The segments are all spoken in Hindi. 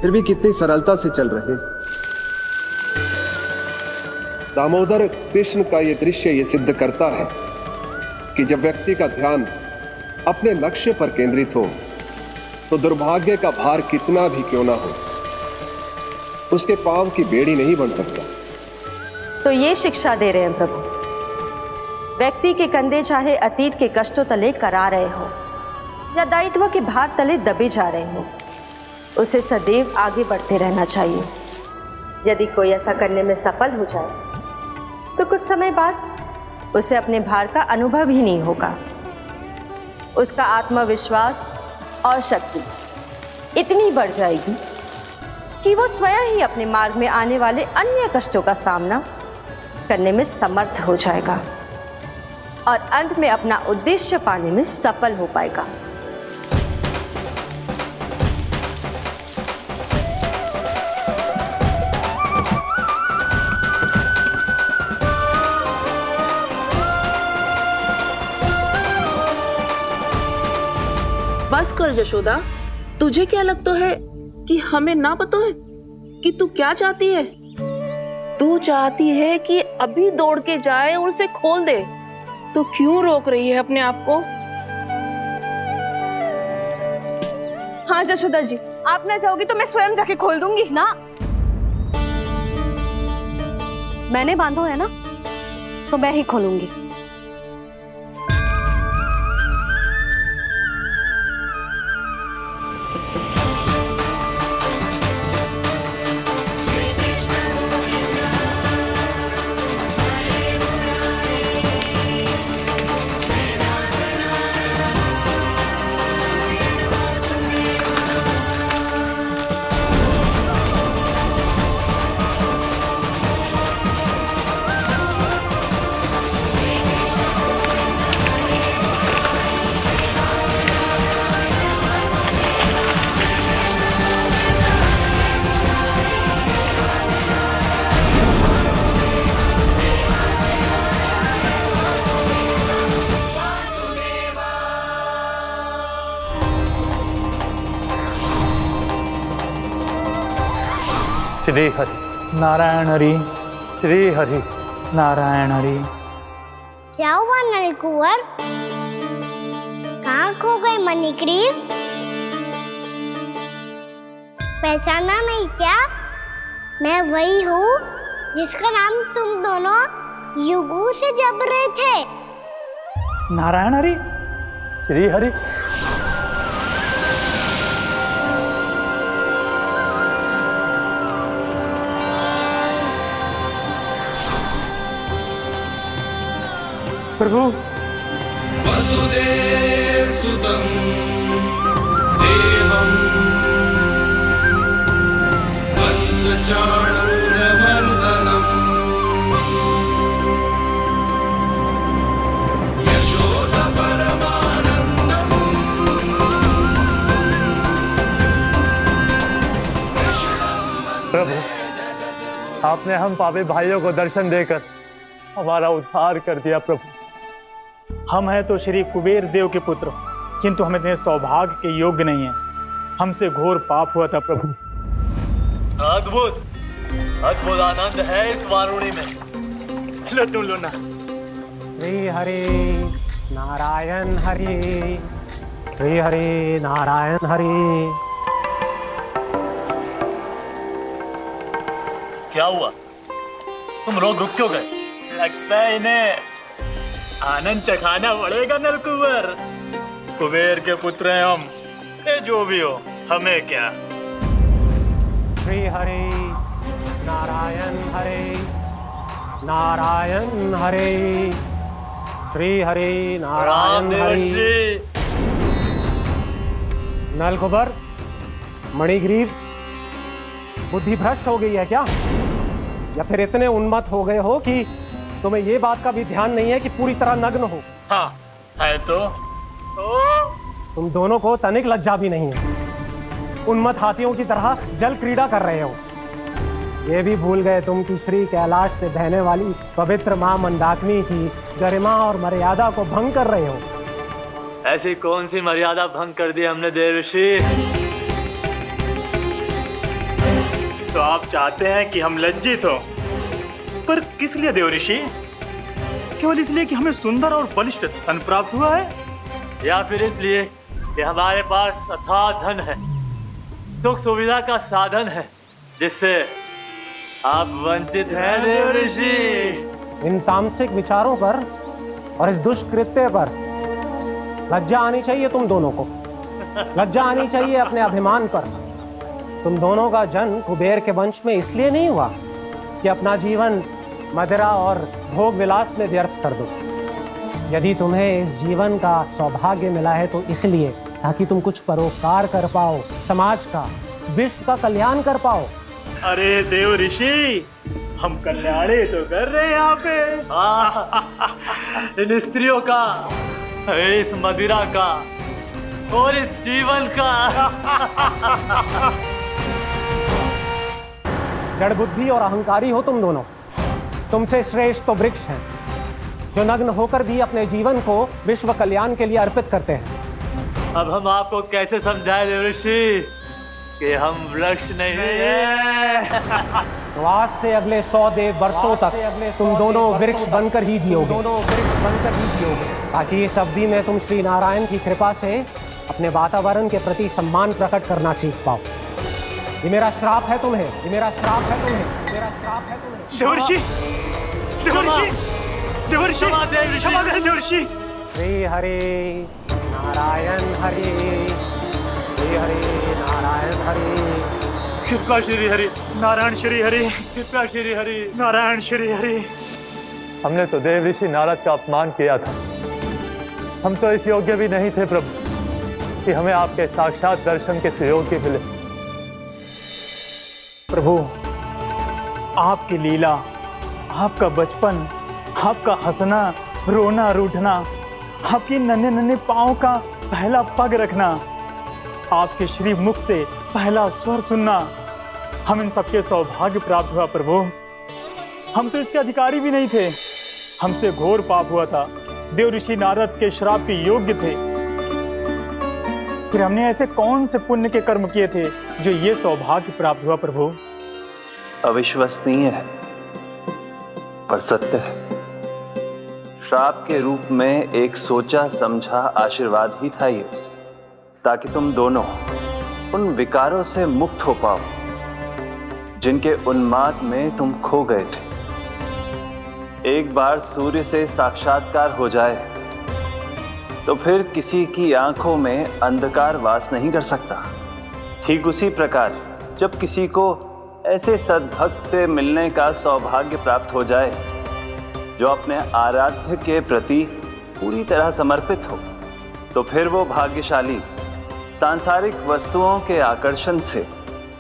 फिर भी कितनी सरलता से चल रहे। दामोदर कृष्ण का यह दृश्य ये सिद्ध करता है कि जब व्यक्ति का ध्यान अपने लक्ष्य पर केंद्रित हो तो दुर्भाग्य का भार कितना भी क्यों ना हो, उसके पांव की बेड़ी नहीं बन सकता। तो ये शिक्षा दे रहे हैं प्रभु, व्यक्ति के कंधे चाहे अतीत के कष्टों तले करा रहे हो या दायित्व के भार तले दबे जा रहे हो, उसे सदैव आगे बढ़ते रहना चाहिए। यदि कोई ऐसा करने में सफल हो जाए तो कुछ समय बाद उसे अपने भार का अनुभव ही नहीं होगा। उसका आत्मविश्वास और शक्ति इतनी बढ़ जाएगी कि वो स्वयं ही अपने मार्ग में आने वाले अन्य कष्टों का सामना करने में समर्थ हो जाएगा और अंत में अपना उद्देश्य पाने में सफल हो पाएगा। बस कर जशोदा, तुझे क्या लगता है कि हमें ना पता है कि तू क्या चाहती है? तू चाहती है कि अभी दौड़ के जाए और उसे खोल दे, तो क्यों रोक रही है अपने आप को? हाँ जशोदा जी, आप ना चाहोगी तो मैं स्वयं जाके खोल दूंगी ना। मैंने बांधो है ना, तो मैं ही खोलूंगी। श्री हरि नारायण हरि, श्री हरि नारायण हरि। क्या हुआ नलकुंवर? कहाँ खो गए मणिग्रीव? पहचाना नहीं क्या? मैं वही हूँ जिसका नाम तुम दोनों युगों से जप रहे थे। नारायण हरि, श्री हरि। प्रभु वसुदेव सुतं देवं वंशचाणूरमर्दनम् यशोदा परमानन्दम् प्रभु, आपने हम पापी भाइयों को दर्शन देकर हमारा उद्धार कर दिया। प्रभु, हम हैं तो श्री कुबेर देव के पुत्र, किंतु हम इतने सौभाग्य के योग्य नहीं हैं। हमसे घोर पाप हुआ था प्रभु। अद्भुत अद्भुत आनंद है इस वारुणी में। लो तुम लो ना। श्री हरि नारायण हरि, श्री हरि नारायण हरि। क्या हुआ? तुम रोक रुक क्यों गए? लगता है इन्हें आनंद चखाना पड़ेगा नलकुंवर। कुबेर के पुत्र हैं हम, ये जो भी हो हमें क्या। श्री हरि नारायण हरि, नारायण हरि, श्री हरि नारायण हरि। नलकुबर, मणिग्रीव, बुद्धि भ्रष्ट हो गई है क्या? या फिर इतने उन्मत्त हो गए हो कि तुम्हें ये बात का भी ध्यान नहीं है कि पूरी तरह नग्न हो? हाँ है तो। तुम दोनों को तनिक लज्जा भी नहीं है। उन्मत्त हाथियों की तरह जल क्रीड़ा कर रहे हो। ये भी भूल गए तुम कि श्री कैलाश से बहने वाली पवित्र मां मंदाकिनी की गरिमा और मर्यादा को भंग कर रहे हो। ऐसी कौन सी मर्यादा भंग कर दी हमने देवर्षि? तो आप चाहते हैं कि हम लज्जित हो, पर किस लिए देव ऋषि? केवल इसलिए कि हमें सुंदर और बलिष्ठ धन प्राप्त हुआ है, या फिर इसलिए कि हमारे पास अथाह धन है, सुख सुविधा का साधन है, जिससे आप वंचित हैं देव ऋषि? इन तामसिक विचारों पर और इस दुष्कृत्य पर लज्जा आनी चाहिए तुम दोनों को। लज्जा आनी चाहिए अपने अभिमान पर। तुम दोनों का जन्म कुबेर के वंश में इसलिए नहीं हुआ कि अपना जीवन मदिरा और भोग विलास में व्यर्थ कर दो। यदि तुम्हें इस जीवन का सौभाग्य मिला है तो इसलिए ताकि तुम कुछ परोपकार कर पाओ, समाज का, विश्व का कल्याण कर पाओ। अरे देव ऋषि, हम कल्याणी तो कर रहे हैं यहाँ पे। इन स्त्रियों का, इस मदिरा का और इस जीवन का। जड़ बुद्धि और अहंकारी हो तुम दोनों। तुमसे श्रेष्ठ तो वृक्ष हैं, जो नग्न होकर भी अपने जीवन को विश्व कल्याण के लिए अर्पित करते हैं। अब हम आपको कैसे समझाएं देव ऋषि कि हम वृक्ष नहीं हैं? तो आज से अगले 100 वर्षों तक तुम दोनों वृक्ष बनकर ही जियोगे। ताकि इस अवधि में तुम श्री नारायण की कृपा से अपने वातावरण के प्रति सम्मान प्रकट करना सीख पाओ। ये मेरा श्राप है तुम्हें, ये मेरा श्राप है तुम्हें, मेरा श्राप है तुम्हें। देवर्षि, देवर्षि, देवर्षि, क्षमा करें देवर्षि। श्री हरि नारायण हरि, श्री हरि नारायण हरि। कृपा श्री हरि नारायण श्री हरि, कृपा श्री हरि नारायण श्री हरि। हमने तो देव ऋषि नारद का अपमान किया था। हम तो इस योग्य भी नहीं थे प्रभु कि हमें आपके साक्षात दर्शन के सुयोग्य मिले। प्रभु, आपकी लीला, आपका बचपन, आपका हंसना, रोना, रूठना, आपकी नन्हे नन्हे पाँव का पहला पग रखना, आपके श्री मुख से पहला स्वर सुनना, हम इन सबके सौभाग्य प्राप्त हुआ प्रभु। हम तो इसके अधिकारी भी नहीं थे। हमसे घोर पाप हुआ था, देव ऋषि नारद के श्राप के योग्य थे। फिर हमने ऐसे कौन से पुण्य के कर्म किए थे जो ये सौभाग्य प्राप्त हुआ प्रभु? अविश्वसनीय है पर सत्य है। श्राप के रूप में एक सोचा समझा आशीर्वाद ही था ये, ताकि तुम दोनों उन विकारों से मुक्त हो पाओ जिनके उन्माद में तुम खो गए थे। एक बार सूर्य से साक्षात्कार हो जाए तो फिर किसी की आंखों में अंधकार वास नहीं कर सकता। ठीक उसी प्रकार जब किसी को ऐसे सद्भक्त से मिलने का सौभाग्य प्राप्त हो जाए जो अपने आराध्य के प्रति पूरी तरह समर्पित हो, तो फिर वो भाग्यशाली सांसारिक वस्तुओं के आकर्षण से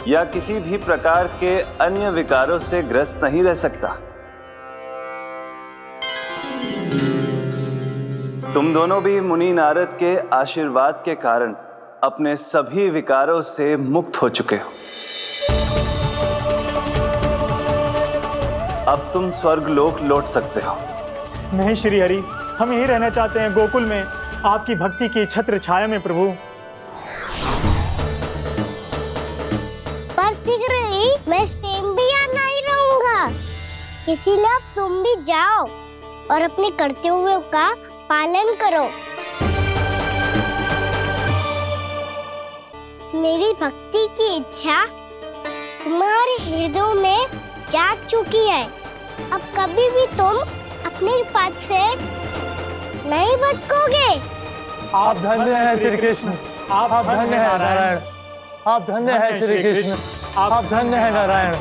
या किसी भी प्रकार के अन्य विकारों से ग्रस्त नहीं रह सकता। तुम दोनों भी मुनि नारद के आशीर्वाद के कारण अपने सभी विकारों से मुक्त हो चुके हो। अब तुम स्वर्गलोक लौट सकते हो। नहीं श्री हरि, हम यही रहना चाहते हैं, गोकुल में आपकी भक्ति की छत्र छाया में प्रभु। पर शीघ्र ही मैं सेम्बिया नहीं रहूंगा, इसीलिए अब तुम भी जाओ और अपने कर्तव्यों का पालन करो। मेरी भक्ति की इच्छा तुम्हारे हृदयों में जाग चुकी है। अब कभी भी तुम अपने पद से नहीं भटकोगे। आप धन्य हैं श्री कृष्ण, आप धन्य हैं नारायण, आप धन्य हैं श्री कृष्ण, आप धन्य हैं नारायण।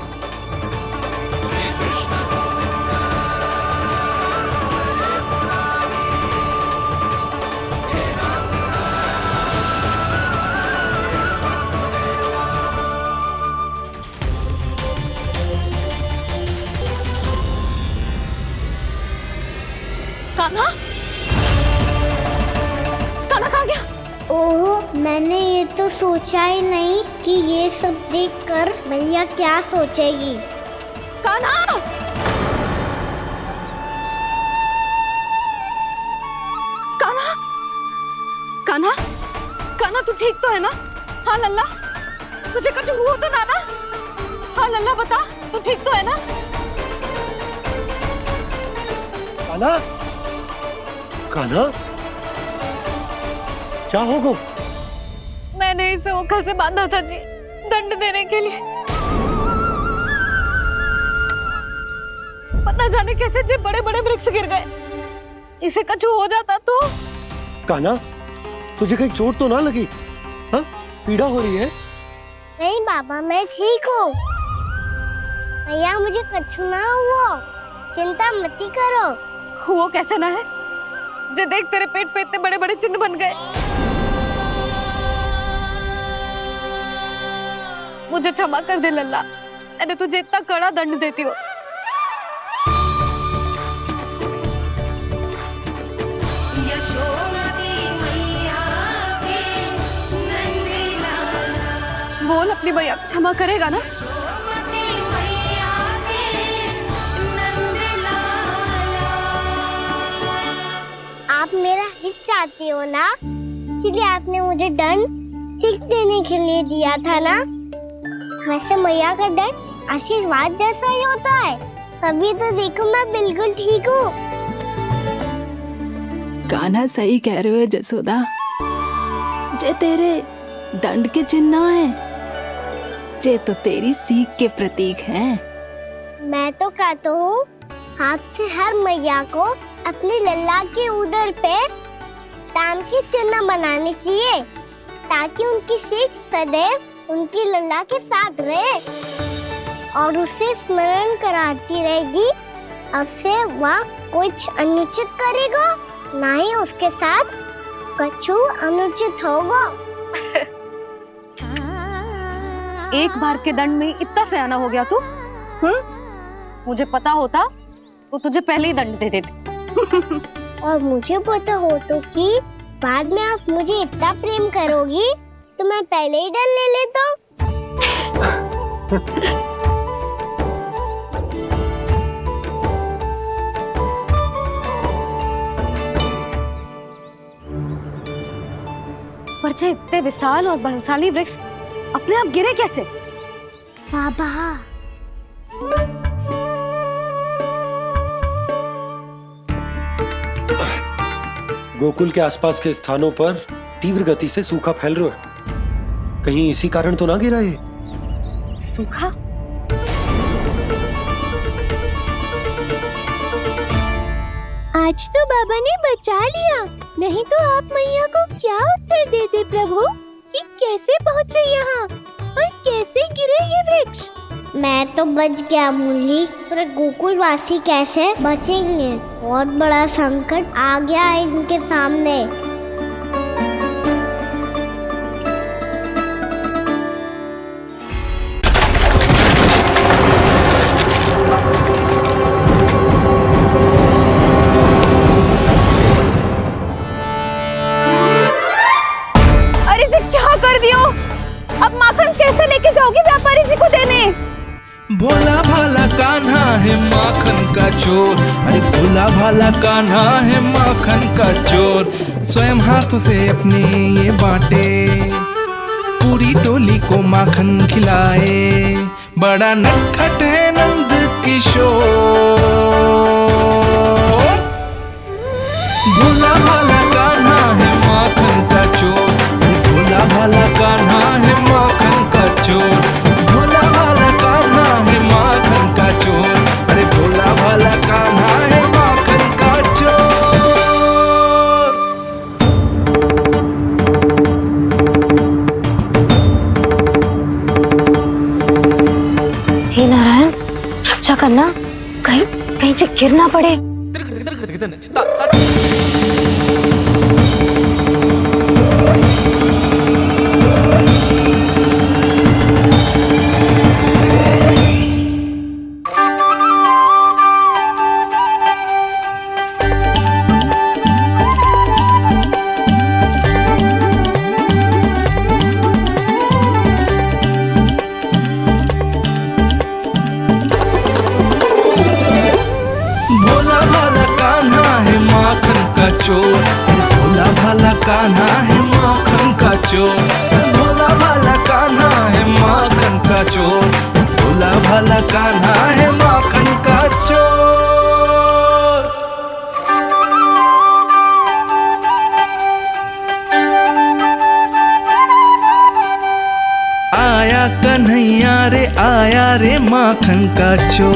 कान्हा, कान्हा कहाँ गया? ओह, मैंने ये तो सोचा ही नहीं कि ये सब देखकर भैया क्या सोचेगी। कान्हा! कान्हा! कान्हा! कान्हा तू ठीक तो है ना? हाँ लल्ला, तुझे कुछ हुआ तो ना? हाँ लल्ला बता, तू ठीक तो है ना? कान्हा, कान्हा, क्या होगा? मैंने इसे ओखल से बांधा था जी, दंड देने के लिए। पता जाने कैसे जो बड़े बड़े वृक्ष गिर गए, इसे कछु हो जाता तो। कान्हा, तुझे कहीं चोट तो ना लगी? हाँ, पीड़ा हो रही है? नहीं बाबा, मैं ठीक हूँ। भैया मुझे कछु ना हुआ, चिंता मत करो। वो कैसे ना है? जे देख तेरे पेट पे इतने बड़े बड़े चिन्ह बन गए। मुझे क्षमा कर दे लल्ला, मैंने तुझे इतना कड़ा दंड देती हो। बोल अपनी भैया क्षमा करेगा ना? आप मेरा हित चाहते हो ना, इसलिए आपने मुझे दंड सीख देने के लिए दिया था ना। वैसे मैया का दंड आशीर्वाद जैसा ही होता है, तभी तो देखो मैं बिल्कुल ठीक हूँ। कान्हा सही कह रहे हो जसोदा, जे तेरे दंड के चिन्ह है, जे तो तेरी सीख के प्रतीक हैं। मैं तो कहता हूँ हाथ से हर मैया को अपने लल्ला के उदर पे ताम के चिन्ह बनाने चाहिए, ताकि उनकी सीख सदैव उनकी लल्ला के साथ रहे और उसे स्मरण कराती रहेगी। अब से वह कुछ अनुचित करेगा, ना ही उसके साथ कछु अनुचित होगा। एक बार के दंड में इतना सयाना हो गया तू? मुझे पता होता तो तुझे पहले ही दंड दे देती। और मुझे पता हो तो कि बाद में आप मुझे इतना प्रेम करोगी तो मैं पहले ही दंड ले लेता। पर जे इतने विशाल और बलशाली वृक्ष अपने आप गिरे कैसे? बाबा, गोकुल के आसपास के स्थानों पर तीव्र गति से सूखा फैल रहा है, कहीं इसी कारण तो ना गिरा ये? सूखा? आज तो बाबा ने बचा लिया, नहीं तो आप मैया को क्या उत्तर देते प्रभु कि कैसे पहुँचे यहाँ और कैसे गिरे ये वृक्ष। मैं तो बच गया मुरली, पर गोकुल वासी कैसे बचेंगे? बहुत बड़ा संकट आ गया है इनके सामने। अरे जी क्या कर दियो? अब माखन कैसे लेके जाओगी व्यापारी जी को देने? भोला भाला कान्हा है माखन का चोर, अरे भोला भाला कान्हा है माखन का चोर। स्वयं हाथों से अपने ये बांटे, पूरी टोली को माखन खिलाए। बड़ा नटखट है नंद किशोर। भोला भाला कान्हा है माखन का चोर, भोला भाला कान्हा है माखन का चोर। भोला भाला कान्हा है माखन का चोर, अरे भोला भाला कान्हा है माखन का चोर। हे नारायण, रक्षा करना, कहीं कहीं से गिर ना पड़े। भोला भाला कान्हा है माखन का चोर, भोला भाला कान्हा है माखन का चोर। भोला भाला कान्हा है माखन का चोर, भोला भाला कान्हा है माखन का चोर। आया कन्हैया रे आया रे माखन का चोर।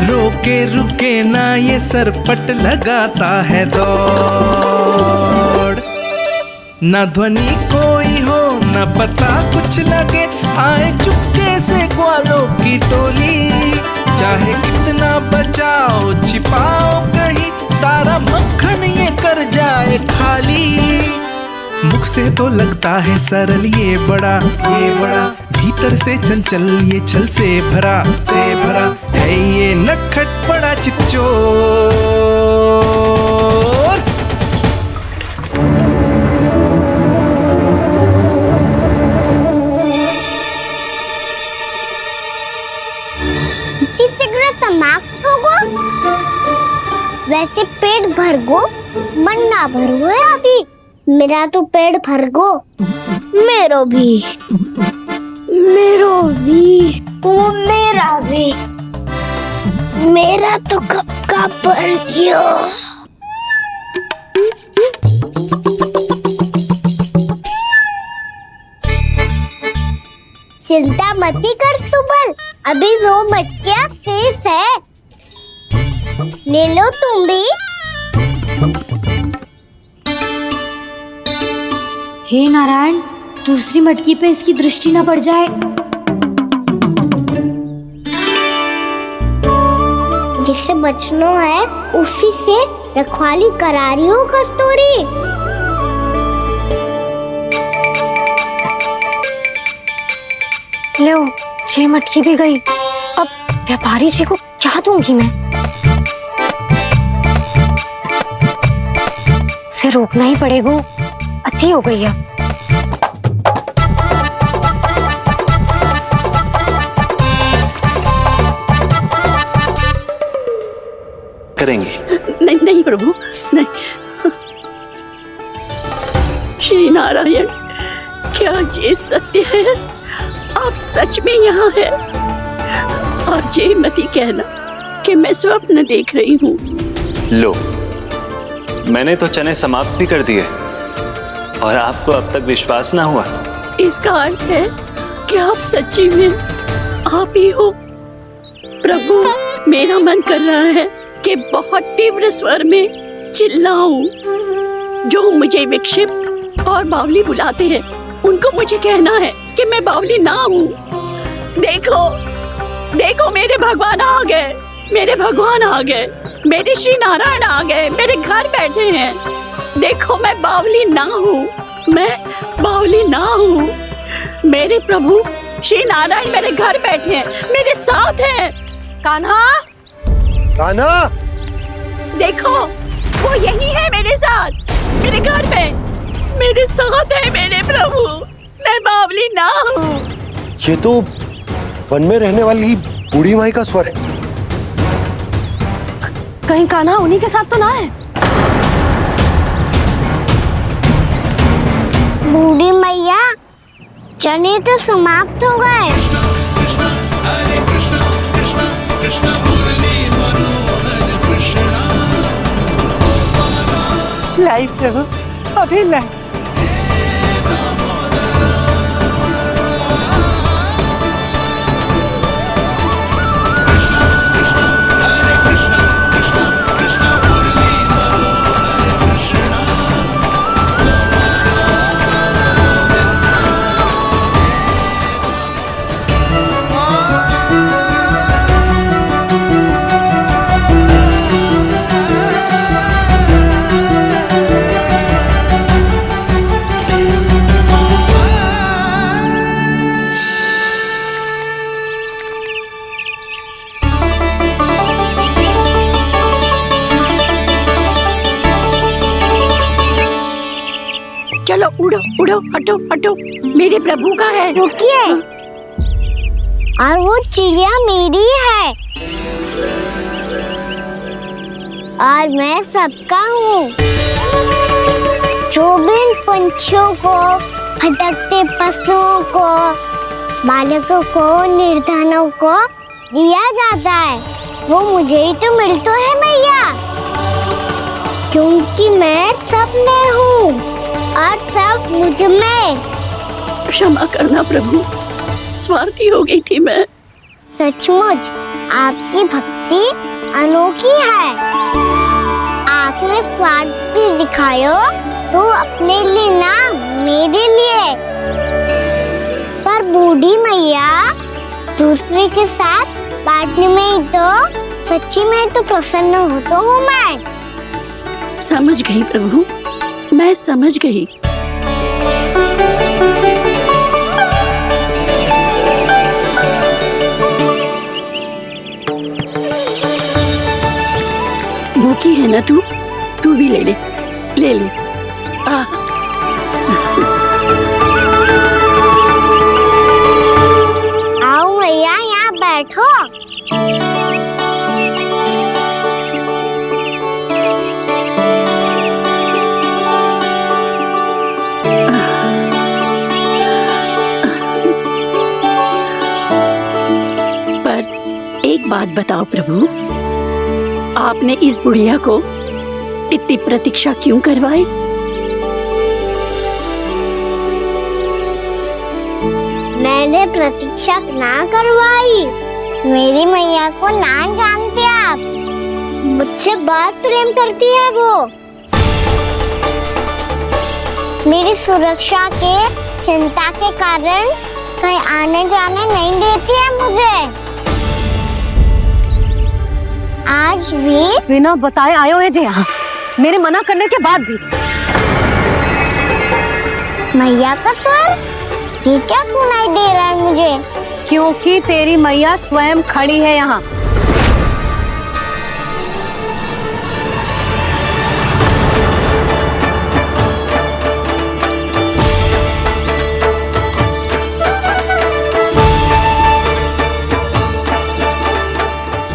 रोके रुके ना ये सरपट लगाता है दौड़। ना ध्वनि कोई हो ना पता कुछ लगे, आए चुपके से ग्वालों की टोली। चाहे कितना बचाओ छिपाओ कहीं, सारा मक्खन ये कर जाए खाली। मुख से तो लगता है सरल ये बड़ा भीतर से चंचल ये छल से भरा है ये नटखट बड़ा चिकचोर। तीसरा समाप्त होगो, वैसे पेट भर गो मन ना भरो है अभी। मेरा तो पेट भर गो, मेरो भी मेरा तो कब का भर गयो। चिंता मती कर सुबल, अभी 2 मटकियां शेष है, ले लो तुम भी। हे नारायण, दूसरी मटकी पे इसकी दृष्टि न पड़ जाए। जिससे बचना है उसी से रखवाली करा रही हो कस्तूरी। लो 6 मटकी भी गई, अब व्यापारी जी को क्या दूंगी मैं? से रोकना ही पड़ेगा, अति हो गई है। करेंगी? नहीं प्रभु नहीं। श्री नारायण, क्या ये सत्य है? आप सच में यहाँ हैं? और ये मत ही कहना कि मैं स्वप्न देख रही हूँ। लो, मैंने तो चने समाप्त भी कर दिए और आपको अब तक विश्वास ना हुआ। इसका अर्थ है कि आप सच्ची में आप ही हो। प्रभु, मेरा मन कर रहा है कि बहुत तीव्र स्वर में चिल्लाऊं। जो मुझे विक्षिप्त और बावली बुलाते हैं उनको मुझे कहना है कि मैं बावली ना हूँ। देखो देखो, मेरे भगवान आ गए, मेरे भगवान आ गए, मेरे श्री नारायण आ गए, मेरे घर बैठे हैं। देखो, मैं बावली ना हूँ, मैं बावली ना हूँ। मेरे प्रभु श्री नारायण मेरे घर बैठे हैं, मेरे साथ हैं। कान्हा, कान्हा, देखो वो यही है मेरे साथ, मेरे घर में मेरे साथ है मेरे प्रभु। मैं बावली ना हूँ। ये तो वन में रहने वाली बूढ़ी माई का स्वर है। कहीं कान्हा उन्हीं के साथ तो ना है? बूढ़ी मैया, चने तो समाप्त हो गए। लाई प्रभु, अभी लाई। चलो उड़ो उड़ो, हटो हटो, मेरे प्रभु का है। रुकिए, और वो चिड़िया मेरी है और मैं सबका हूँ। जो भी इन पंछियों को, भटकते पशुओं को बालकों को, निर्धनों को दिया जाता है, वो मुझे ही तो मिलता है मैया, क्योंकि मैं सब में हूँ और सब मुझ में। क्षमा करना प्रभु, स्वार्थी हो गई थी मैं। सचमुच आपकी भक्ति अनोखी है। आपने स्वार्थ भी दिखायो तो अपने लिए ना, मेरे लिए। पर बूढ़ी मैया दूसरे के साथ बांटने में ही तो सच्ची में तो प्रसन्न होता हूँ मैं। समझ गई प्रभु, मैं समझ गई। भूखी है ना तू भी ले ले, ले ले। आओ मैया, यहाँ बैठो। पर एक बात बताओ प्रभु, आपने इस बुढ़िया को इतनी प्रतीक्षा क्यों करवाई? मैंने प्रतीक्षा ना करवाई। मेरी मैया को ना जानते आप, मुझसे बहुत प्रेम करती है वो। मेरी सुरक्षा के चिंता के कारण कहीं आने जाने नहीं देती है मुझे। आज भी बिना बताए आयो है जी यहाँ, मेरे मना करने के बाद भी। मैया का स्वर, ये क्या सुनाई दे रहा है मुझे? क्योंकि तेरी मैया स्वयं खड़ी है यहाँ।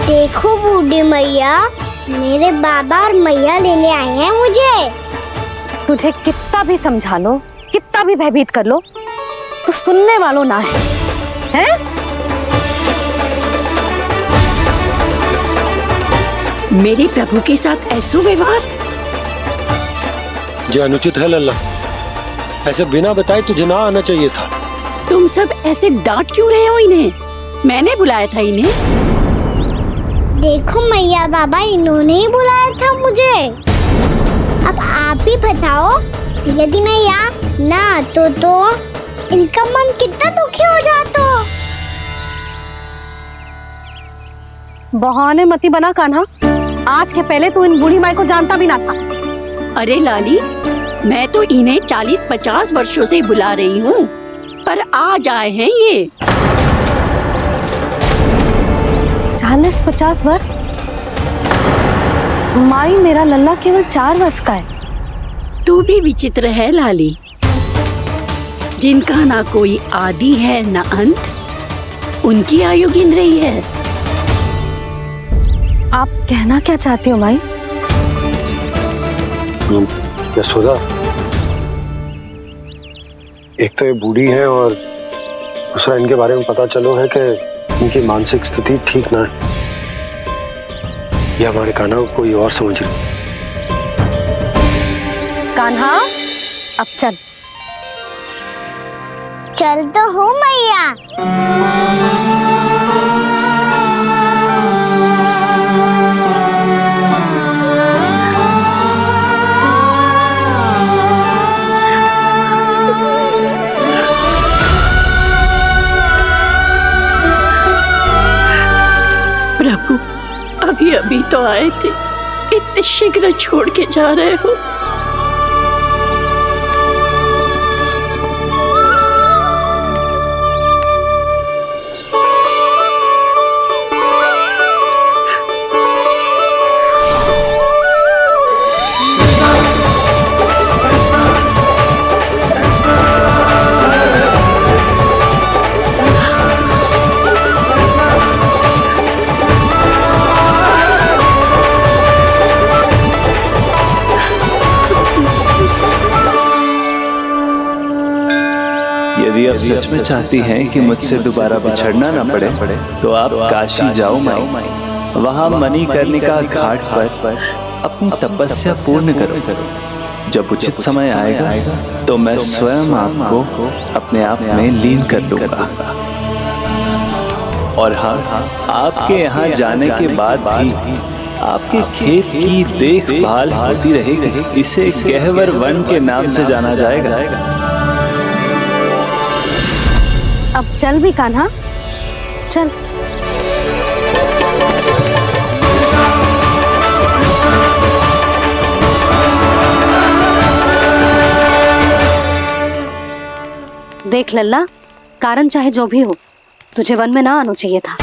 देखो बूढ़ी मैया, मेरे बाबा और मैया लेने आए हैं मुझे। तुझे कितना भी समझा लो, कितना भी भयभीत कर लो, तो सुनने वालों ना है, हैं? मेरे प्रभु के साथ ऐसा व्यवहार जो अनुचित है लल्ला। ऐसे बिना बताए तुझे ना आना चाहिए था। तुम सब ऐसे डांट क्यों रहे हो इन्हें? मैंने बुलाया था इन्हें। देखो मैया बाबा, इन्होंने ही बुलाया था मुझे। अब आप ही बताओ, यदि मैं यहाँ ना आतो तो इनका मन कितना दुखी हो जाता। बहाने मती बना कान्हा, आज के पहले तू इन बूढ़ी माई को जानता भी ना था। अरे लाली, मैं तो इन्हें 40-50 वर्षों से बुला रही हूँ, पर आज आए हैं ये। 40-50 वर्ष? माई, मेरा लल्ला केवल 4 वर्ष का है। तू भी विचित्र है लाली, जिनका ना कोई आदि है ना अंत, उनकी आयु गिन रही है। आप कहना क्या चाहती हो माई? यशोदा, एक तो ये बूढ़ी है और दूसरा इनके बारे में पता चलो है कि इनकी मानसिक स्थिति ठीक ना है। ये हमारे कान्हा को कोई और समझ रही। कान्हा, अब चल। चल तो हो मैया। प्रभु, अभी अभी तो आए थे, इतने शीघ्र छोड़ के जा रहे हो। चाहती हैं कि मुझसे दोबारा बिछड़ना न पड़े तो आप काशी जाओ माई, वहां मणिकर्णिका घाट पर अपनी तपस्या पूर्ण करो। जब उचित समय आएगा तो मैं स्वयं आपको अपने आप में लीन कर लूंगा। और हाँ, आपके यहाँ जाने के बाद भी आपके खेत की देखभाल होती रहेगी। इसे गहवर वन के नाम से जाना जाएगा। अब चल भी कान्हा, चल। देख लल्ला, कारण चाहे जो भी हो, तुझे वन में ना आना चाहिए था।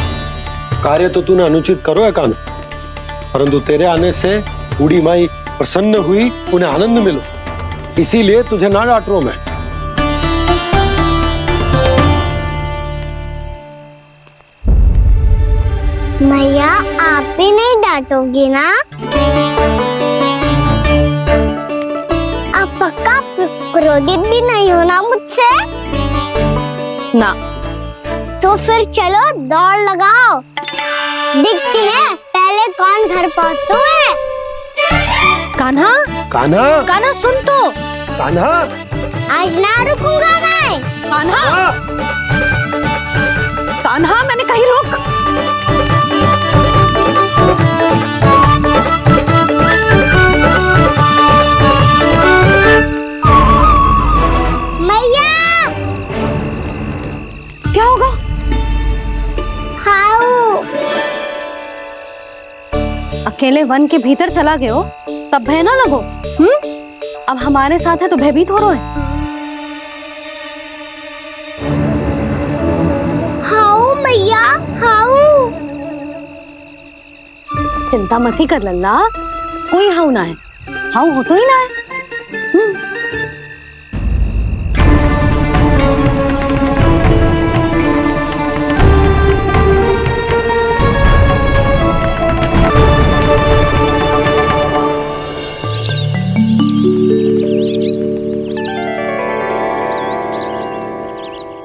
कार्य तो तूने अनुचित करो है कान्हा, परंतु तेरे आने से बूढ़ी माई प्रसन्न हुई, उन्हें आनंद मिलो, इसीलिए तुझे ना डांट रहा मैं। मैया आप भी नहीं डांटोगी ना? आप पक्का क्रोधित भी नहीं हो ना मुझसे? ना। तो फिर चलो दौड़ लगाओ, दिखती है पहले कौन घर पहुंचता है। कान्हा, कान्हा, कान्हा सुन तो। कान्हा, आज ना रुकूंगा मैं। कान्हा, कान्हा मैंने कहीं रुक। मैया, क्या होगा? हाउ अकेले वन के भीतर चला गए हो तब भय ना लगो। अब हमारे साथ है तो भयभीत हो रहे हैं। हाउ मैया, हाउ। चिंता मत ही कर लल्ला, कोई हाउ ना है। हाउ हो तो ही ना है।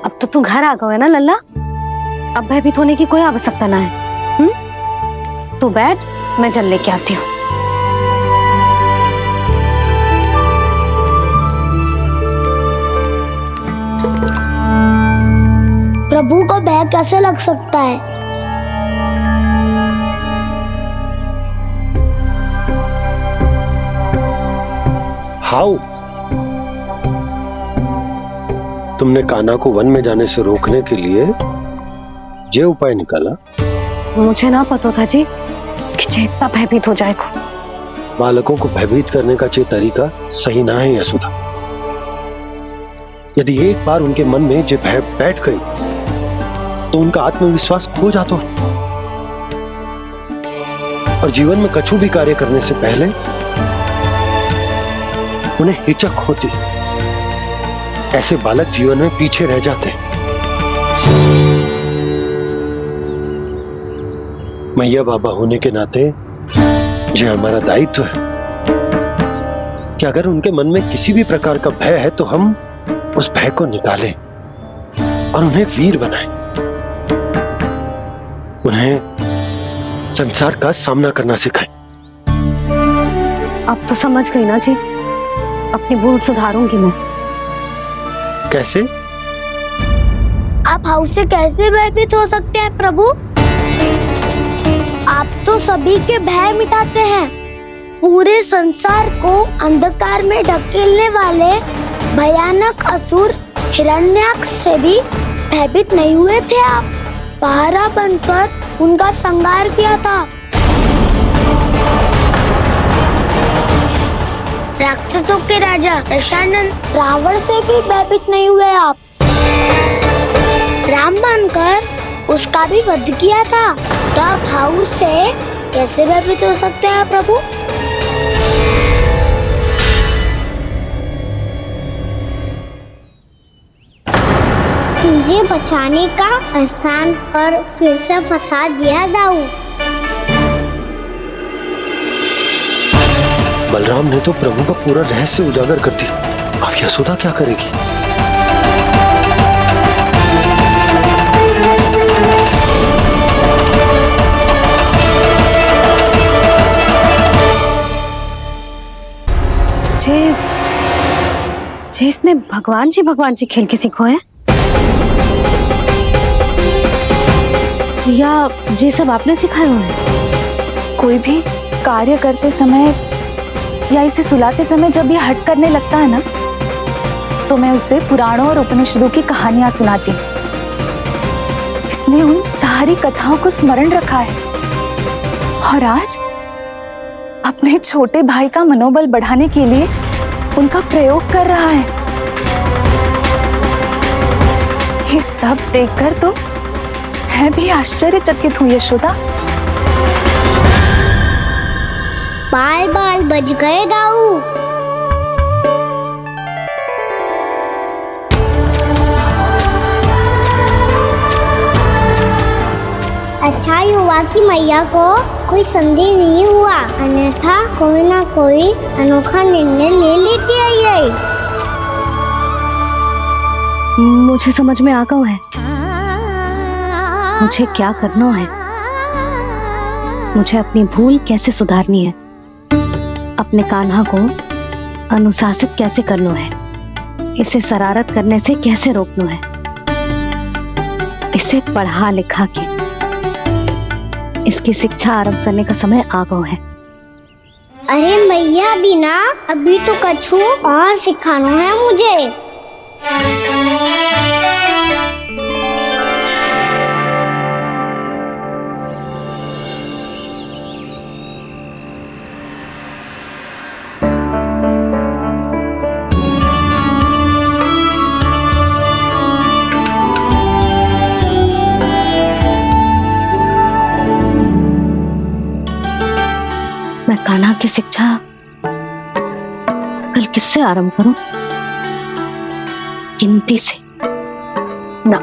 अब तो तू घर आ गया है ना लल्ला, अब भयभीत होने की कोई आवश्यकता ना है। तू बैठ, मैं जल लेके आती हूँ। प्रभु को भय कैसे लग सकता है? हाउ, तुमने कान्हा को वन में जाने से रोकने के लिए ये उपाय निकाला? मुझे ना पता था जी कि जे इतना भयभीत हो जाएगा। बालकों को भयभीत करने का ये तरीका सही ना है यशोदा। यदि एक बार उनके मन में ये भय बैठ गई तो उनका आत्मविश्वास खो जाता है और जीवन में कछु भी कार्य करने से पहले उन्हें हिचक होती। ऐसे बालक जीवन में पीछे रह जाते हैं। मैया बाबा होने के नाते ये हमारा दायित्व है कि अगर उनके मन में किसी भी प्रकार का भय है तो हम उस भय को निकालें और उन्हें वीर बनाएं, उन्हें संसार का सामना करना सिखाएं। अब तो समझ गई ना जी, अपनी भूल सुधारूंगी मैं। कैसे? आप हाउ से कैसे भयभीत हो सकते हैं प्रभु? आप तो सभी के भय मिटाते हैं। पूरे संसार को अंधकार में ढकेलने वाले भयानक असुर हिरण्याक्ष से भी भयभीत नहीं हुए थे आप। पहरा बनकर उनका संहार किया था। राक्षसों के राजा दशानन रावण से भी भयभीत नहीं हुए आप। राम बनकर उसका भी वध किया था। तो आप हाउ से कैसे भयभीत हो सकते हैं प्रभु? मुझे बचाने का स्थान पर फिर से फंसा दिया दाऊ। बलराम ने तो प्रभु का पूरा रहस्य उजागर कर दिया। अब यशोदा क्या करेगी? जे इसने भगवान जी खेल के सीखो है, या ये सब आपने सिखाए हुए हैं? कोई भी कार्य करते समय या इसे सुलाते समय जब ये हट करने लगता है ना, तो मैं उसे पुराणों और उपनिषदों की कहानियां सुनाती हूँ। इसने उन सारी कथाओं को स्मरण रखा है और आज अपने छोटे भाई का मनोबल बढ़ाने के लिए उनका प्रयोग कर रहा है। ये सब देखकर तो मैं भी आश्चर्यचकित हूँ यशोदा। बाल बाल बज गए दाऊ। अच्छा ही हुआ कि मैया को कोई संदेह नहीं हुआ, अन्यथा कोई ना कोई अनोखा निर्णय ले लेती है ये। मुझे समझ में आ गया है मुझे क्या करना है। मुझे अपनी भूल कैसे सुधारनी है, अपने कान्हा को अनुशासित कैसे करना है, इसे शरारत करने से कैसे रोकना है, इसे पढ़ा लिखा के इसकी शिक्षा आरंभ करने का समय आ गया है। अरे मैया बिना, अभी तो कछु और सिखाना है मुझे। मैं कान्हा की शिक्षा कल किससे आरंभ करूं? गिनती से ना,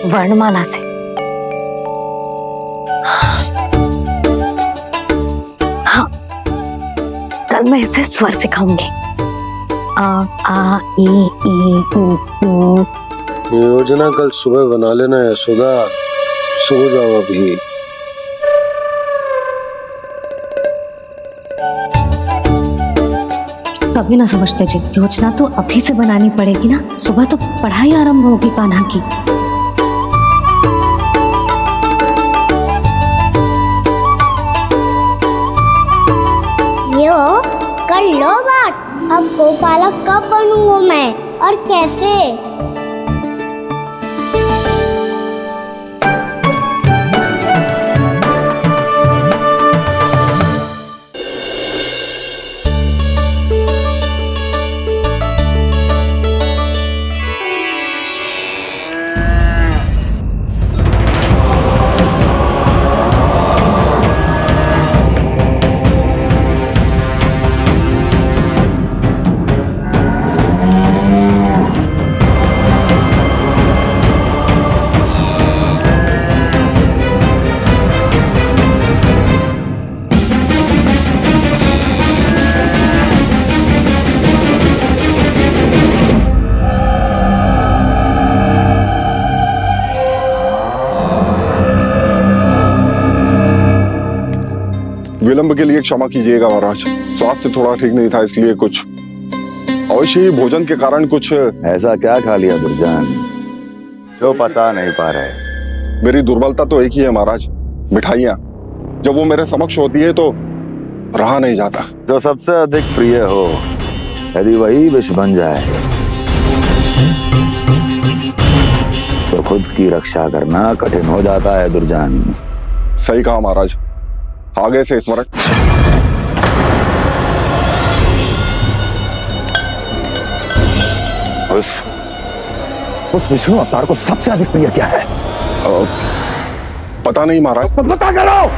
वर्णमाला से। हाँ, कल मैं इसे स्वर सिखाऊंगी। आ आ ई ई उ। योजना कल सुबह बना लेना यशोदा, सो जाओ अभी। कभी ना समझते जी, योजना तो अभी से बनानी पड़ेगी ना। सुबह तो पढ़ाई आरंभ होगी कान्हा की। यो कर लो बात। अब गोपालक कब बनूंगा मैं और कैसे? विलंब के लिए क्षमा कीजिएगा महाराज, स्वास्थ्य थोड़ा ठीक नहीं था, इसलिए कुछ अवश्य ही भोजन के कारण कुछ। ऐसा क्या खा लिया दुर्जन जो पचा नहीं पा रहे? मेरी दुर्बलता तो एक ही है महाराज, मिठाइयाँ। जब वो मेरे समक्ष होती है तो रहा नहीं जाता। जो सबसे अधिक प्रिय हो, यदि वही विष बन जाए तो खुद की रक्षा करना कठिन हो जाता है दुर्जन। सही कहा महाराज, आगे से स्मरण। उस विष्णु अवतार को सबसे अधिक प्रिय क्या है? पता नहीं महाराज। पता करो।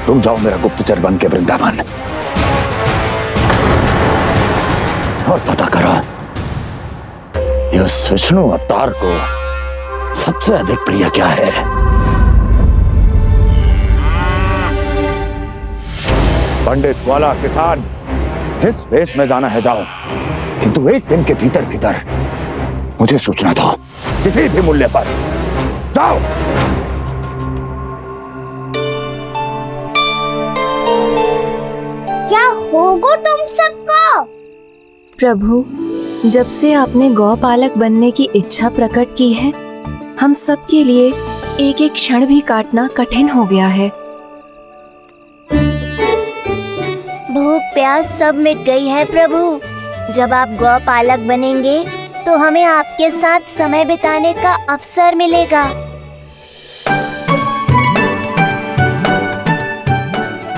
तुम जाओ मेरा गुप्तचर बन के वृंदावन और पता करो उस विष्णु अवतार को सबसे अधिक प्रिय क्या है। पंडित वाला किसान जिस वेश में जाना है जाओ, किंतु एक दिन के भीतर भीतर मुझे सूचना दो, किसी भी मूल्य पर जाओ। क्या होगा तुम सबको? प्रभु, जब से आपने गौपालक बनने की इच्छा प्रकट की है, हम सब के लिए एक एक क्षण भी काटना कठिन हो गया है। भूख प्यास सब मिट गई है प्रभु। जब आप गौपालक बनेंगे तो हमें आपके साथ समय बिताने का अवसर मिलेगा।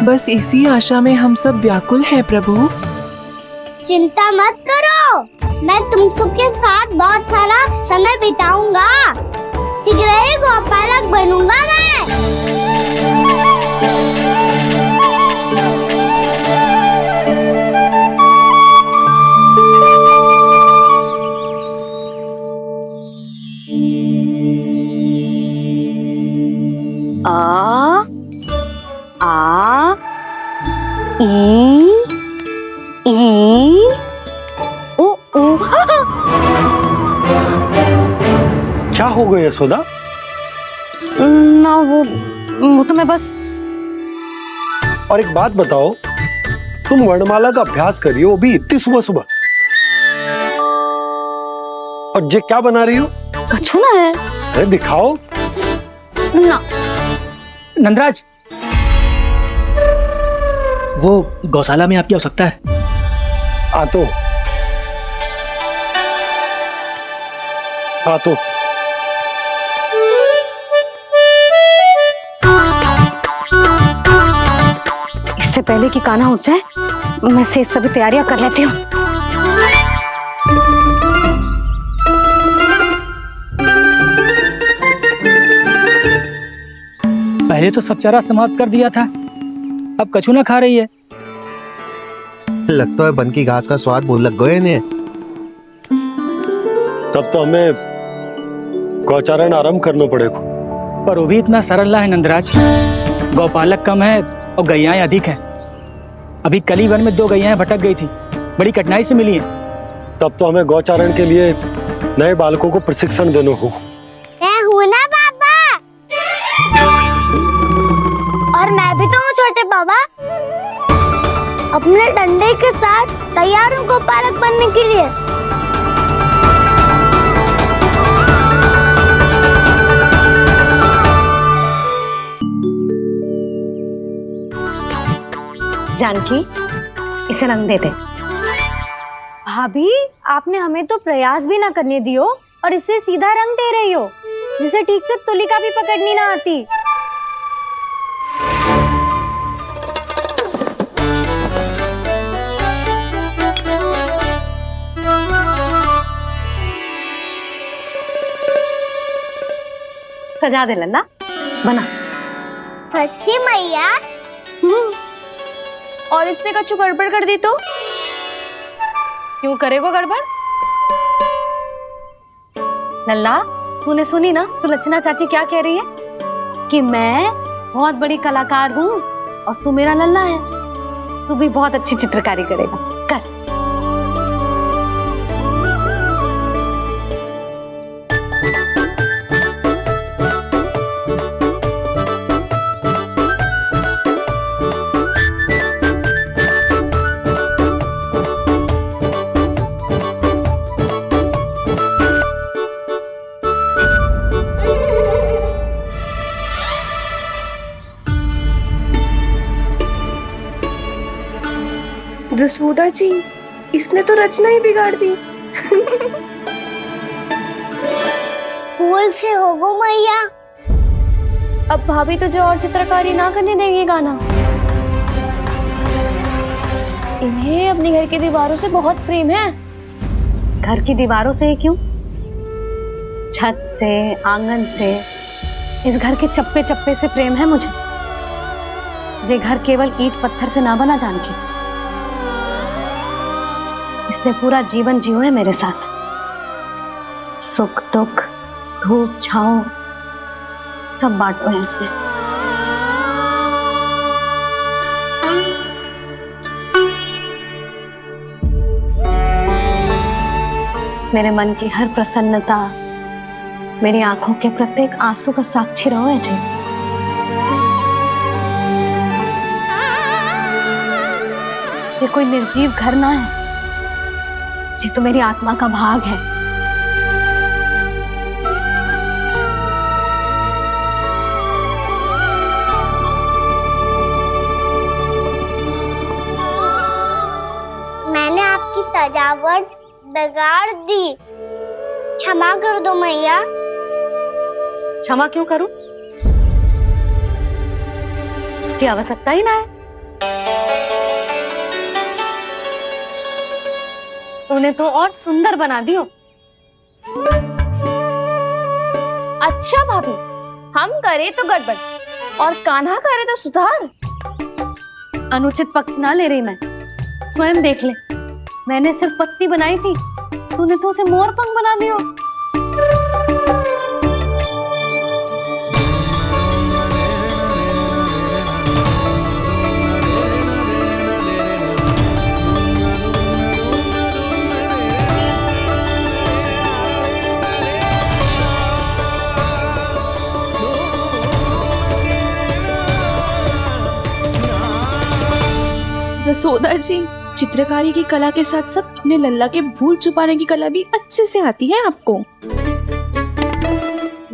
बस इसी आशा में हम सब व्याकुल हैं प्रभु। चिंता मत करो, मैं तुम सबके साथ बहुत सारा समय बिताऊंगा। शीघ्र ही गौपालक बनूंगा मैं। आ आ ई उ उ। क्या हो गया यशोदा? ना वो तो मैं बस। और एक बात बताओ, तुम वर्णमाला का अभ्यास कर रही हो, वो भी इतनी सुबह सुबह, और ये क्या बना रही हो? कछुआ है। अरे दिखाओ ना। नंदराज, वो गौशाला में आपकी आवश्यकता है। आतो आतो। इससे पहले कि कान्हा उठ जाए, मैं से सभी तैयारियां कर लेती हूँ। पहले तो सब चारा समाप्त कर दिया था, अब कछू ना खा रही है। लगता है बन की घास का स्वाद भूल लग गए इन्हें। तब तो हमें गौचारण आरंभ करना पड़ेगा। पर वो भी इतना सरल ना है नंदराज। गौपालक कम है और गैयाएं अधिक हैं। अभी कली वन में 2 गैयाएं भटक गई थी, बड़ी कठिनाई से मिली हैं। तब तो हमें गौचारण के लिए नए बालकों को प्रशिक्षण देना हो। मैं हूँ ना बाबा, और मैं भी तो हूँ छोटे बाबा। अपने डंडे के साथ तैयार हूँ गौपालक बनने के लिए। जानकी, इसे रंग दे दे। भाभी, आपने हमें तो प्रयास भी ना करने दियो और इसे सीधा रंग दे रही हो, जिसे ठीक से तुलिका भी पकड़नी ना आती। सजा दे लल्ला, बना। सच्ची मैया? और इसने कछु गड़बड़ कर दी तो? क्यों करेगो गड़बड़? लल्ला, तूने सुनी ना सुलक्षणा चाची क्या कह रही है? कि मैं बहुत बड़ी कलाकार हूँ और तू मेरा लल्ला है। तू भी बहुत अच्छी चित्रकारी करेगा, कर। जसोदा जी, इसने तो रचना ही बिगाड़ दी। फूल से होगो मैया। अब भाभी तुझे और चित्रकारी ना करने देंगी गाना। इन्हें अपने घर की दीवारों से बहुत प्रेम है। घर की दीवारों से ही क्यों, छत से, आंगन से, इस घर के चप्पे चप्पे से प्रेम है मुझे। ये घर केवल ईंट पत्थर से ना बना जानकी। इसने पूरा जीवन जियो है मेरे साथ। सुख दुख, धूप छांव सब बांटो है इसने। मेरे मन की हर प्रसन्नता, मेरी आंखों के प्रत्येक आंसू का साक्षी रहो अजय। जे कोई निर्जीव घर ना है, जे तो मेरी आत्मा का भाग है। मैंने आपकी सजावट बिगाड़ दी, क्षमा कर दो मैया। क्षमा क्यों करूं? इसकी आवश्यकता ही ना है। तूने तो और सुंदर बना दियो। अच्छा भाभी, हम करे तो गड़बड़ और कान्हा करे तो सुधार। अनुचित पक्ष ना ले रही मैं, स्वयं देख ले। मैंने सिर्फ पत्ती बनाई थी, तूने तो उसे मोर पंख बना दियो। जसोदा जी, चित्रकारी की कला के साथ साथ अपने लल्ला के भूल छुपाने की कला भी अच्छे से आती है आपको।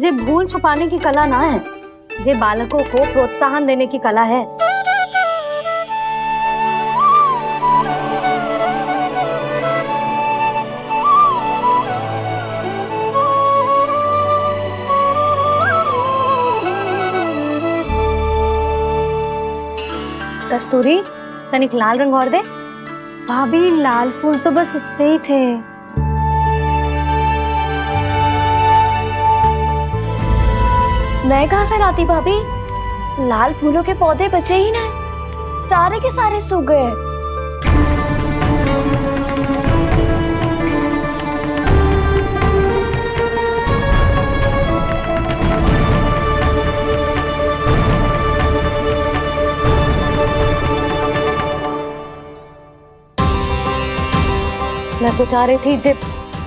जे भूल छुपाने की कला ना है, जे बालकों को प्रोत्साहन देने की कला है। कस्तूरी, तनिक लाल रंग और दे। भाभी, लाल फूल तो बस इतने ही थे। मैं कहाँ से लाती भाभी? लाल फूलों के पौधे बचे ही ना, सारे के सारे सूख गए। मैं तो चाह रही थी जब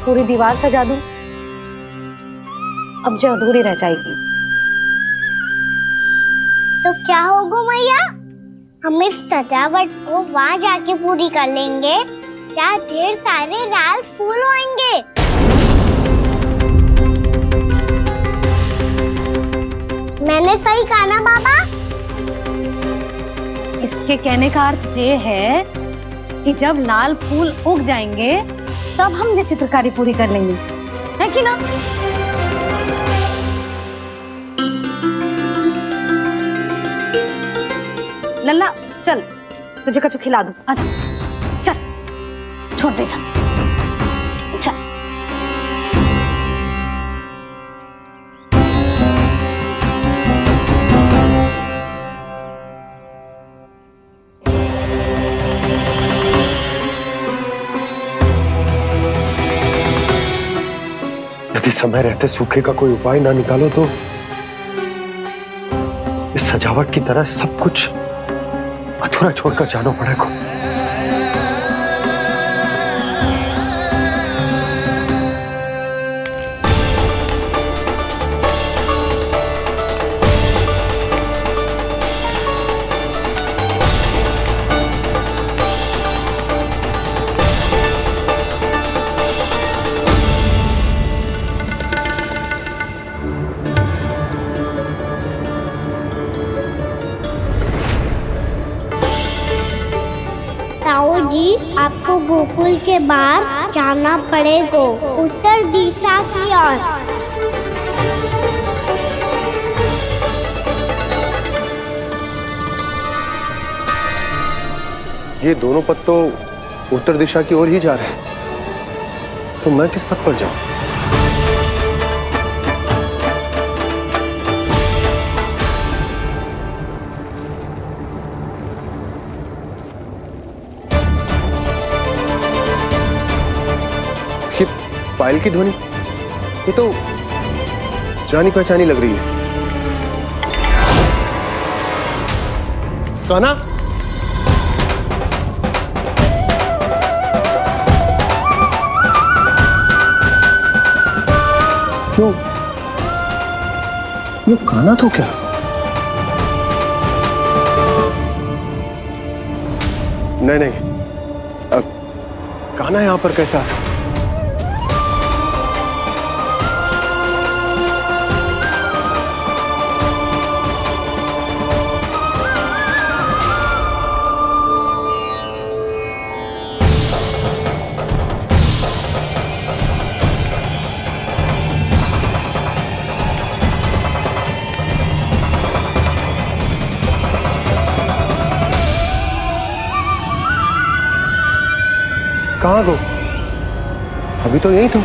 पूरी दीवार सजा दूं, अब जो अधूरी रह जाएगी। तो क्या होगा मैया? हम इस सजावट को वहाँ जाके पूरी कर लेंगे, जहाँ ढेर सारे लाल फूल होंगे। मैंने सही कहा ना बाबा? इसके कहने का अर्थ ये है कि जब लाल फूल उग जाएंगे तब हम ये चित्रकारी पूरी कर लेंगे, है कि ना? लल्ला चल, तुझे कछु खिला दूं। आजा, चल, छोड़ दे, चल। यदि समय रहते सूखे का कोई उपाय ना निकालो तो इस सजावट की तरह सब कुछ अधूरा छोड़कर जाना पड़ेगा। ताऊ जी, आपको गोकुल के बाहर जाना पड़ेगा, उत्तर दिशा की ओर। ये दोनों पथ तो उत्तर दिशा की ओर ही जा रहे हैं, तो मैं किस पथ पर जाऊं? ये पायल की ध्वनि, ये तो जानी पहचानी लग रही है। कान्हा, क्यों वो कान्हा तो क्या? नहीं नहीं, कान्हा यहां पर कैसे आ सकता? कहाँ गो? अभी तो यही तो।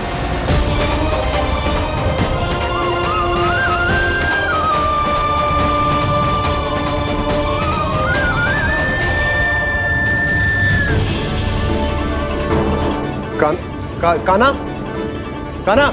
कान्हा, कान्हा।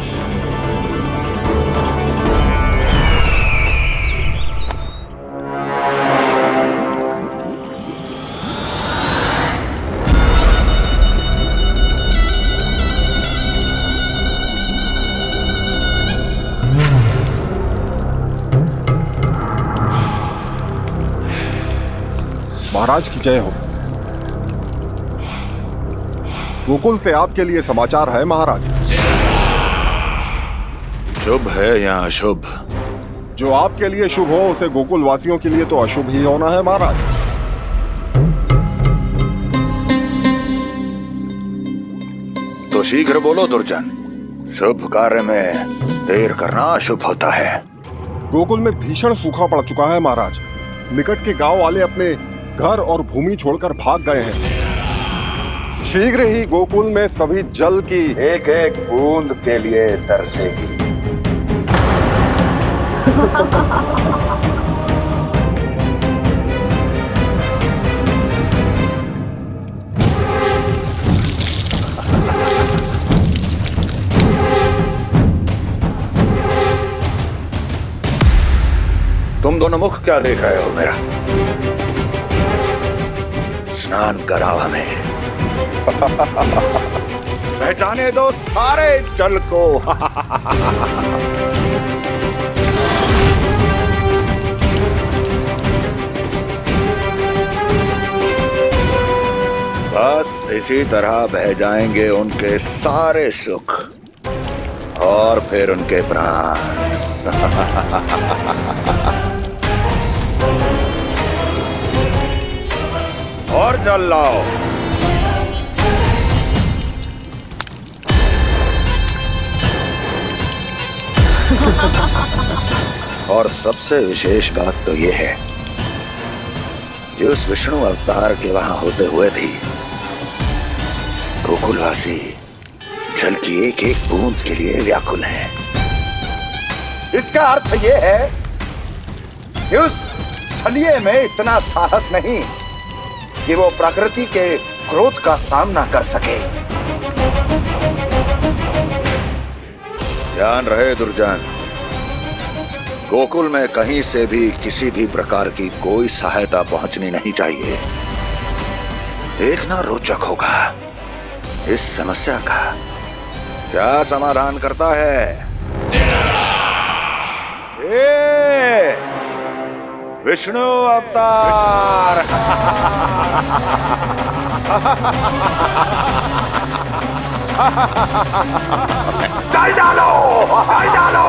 महाराज की जय हो। गोकुल से आपके लिए समाचार है महाराज। शुभ है या अशुभ? जो आपके लिए शुभ हो उसे गोकुल वासियों के लिए तो अशुभ ही होना है महाराज। तो शीघ्र बोलो दुर्जन, शुभ कार्य में देर करना अशुभ होता है। गोकुल में भीषण सूखा पड़ चुका है महाराज। निकट के गांव वाले अपने घर और भूमि छोड़कर भाग गए हैं। शीघ्र ही गोकुल में सभी जल की एक एक बूंद के लिए तरसेगी। तुम दोनों मुख क्या देख रहे हो मेरा? स्नान कराओ हमें। पहचाने दो सारे जल को। बस इसी तरह बह जाएंगे उनके सारे सुख और फिर उनके प्राण। और जल लाओ। और सबसे विशेष बात तो यह है कि उस विष्णु अवतार के वहां होते हुए भी गोकुलवासी जल की एक एक बूंद के लिए व्याकुल हैं। इसका अर्थ यह है कि उस छलिए में इतना साहस नहीं कि वो प्रकृति के क्रोध का सामना कर सके। ध्यान रहे दुर्जन, गोकुल में कहीं से भी किसी भी प्रकार की कोई सहायता पहुंचनी नहीं चाहिए। देखना रोचक होगा इस समस्या का क्या समाधान करता है। विष्णु अवतार। चल डालो, चल डालो।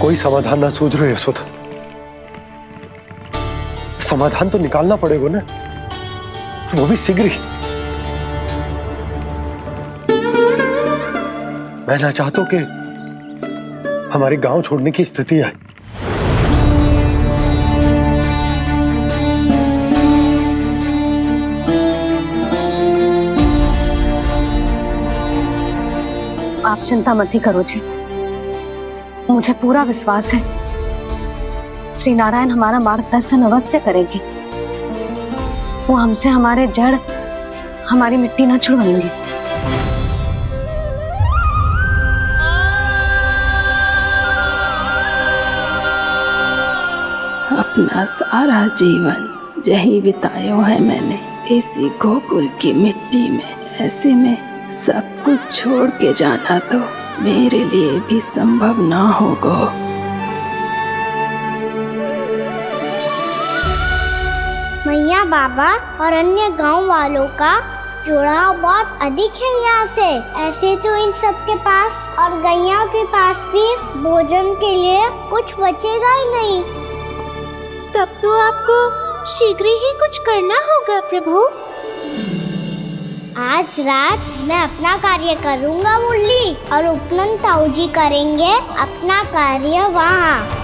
कोई समाधान ना सूझ रहे यशोदा। समाधान तो निकालना पड़ेगा ना, वो भी शीघ्र ही। मैं ना चाहता हूं कि हमारे गांव छोड़ने की स्थिति आए। आप चिंता मत ही करो जी, मुझे पूरा विश्वास है श्री नारायण हमारा मार्गदर्शन अवश्य करेंगे। वो हमसे हमारे जड़, हमारी मिट्टी न छुड़वाएंगे। अपना सारा जीवन यही बितायो है मैंने, इसी गोकुल की मिट्टी में। ऐसे में सब कुछ छोड़ के जाना तो मेरे लिए भी संभव ना होगा। मैया बाबा और अन्य गांव वालों का जुड़ाव बहुत अधिक है यहाँ से। ऐसे तो इन सब के पास और गैया के पास भी भोजन के लिए कुछ बचेगा ही नहीं। तब तो आपको शीघ्र ही कुछ करना होगा प्रभु। आज रात मैं अपना कार्य करूँगा मुरली, और उपनंद ताऊ जी करेंगे अपना कार्य वहाँ।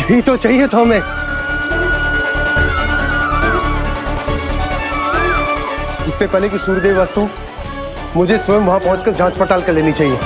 यही तो चाहिए था हमें। इससे पहले कि सूर्यदेव वस्तु, मुझे स्वयं वहां पहुंचकर जांच पड़ताल कर लेनी चाहिए।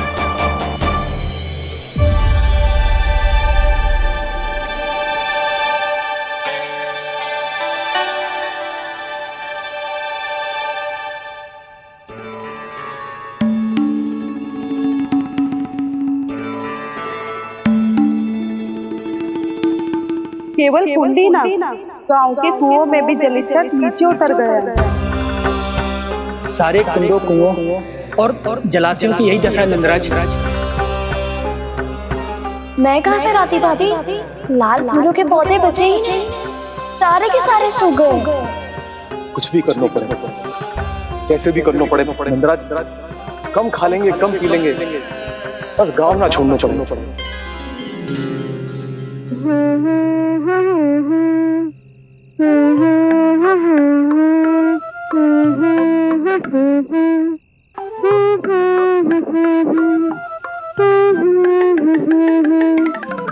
केवल कुंडी ना, गांव के कुओं में भी जलस्तर नीचे उतर गया। सारे कुंडों, कुओं और जलाशयों की यही दशा है नंदराज। मैं कहाँ से लाती भाभी? लाल फूलों के पौधे बचे ही नहीं, सारे के सारे सूख गए। कुछ भी करना पड़ेगा, कैसे भी करना पड़ेगा नंदराज। कम खा लेंगे, कम पी लेंगे, बस गांव ना छोड़ना पड़ेगा।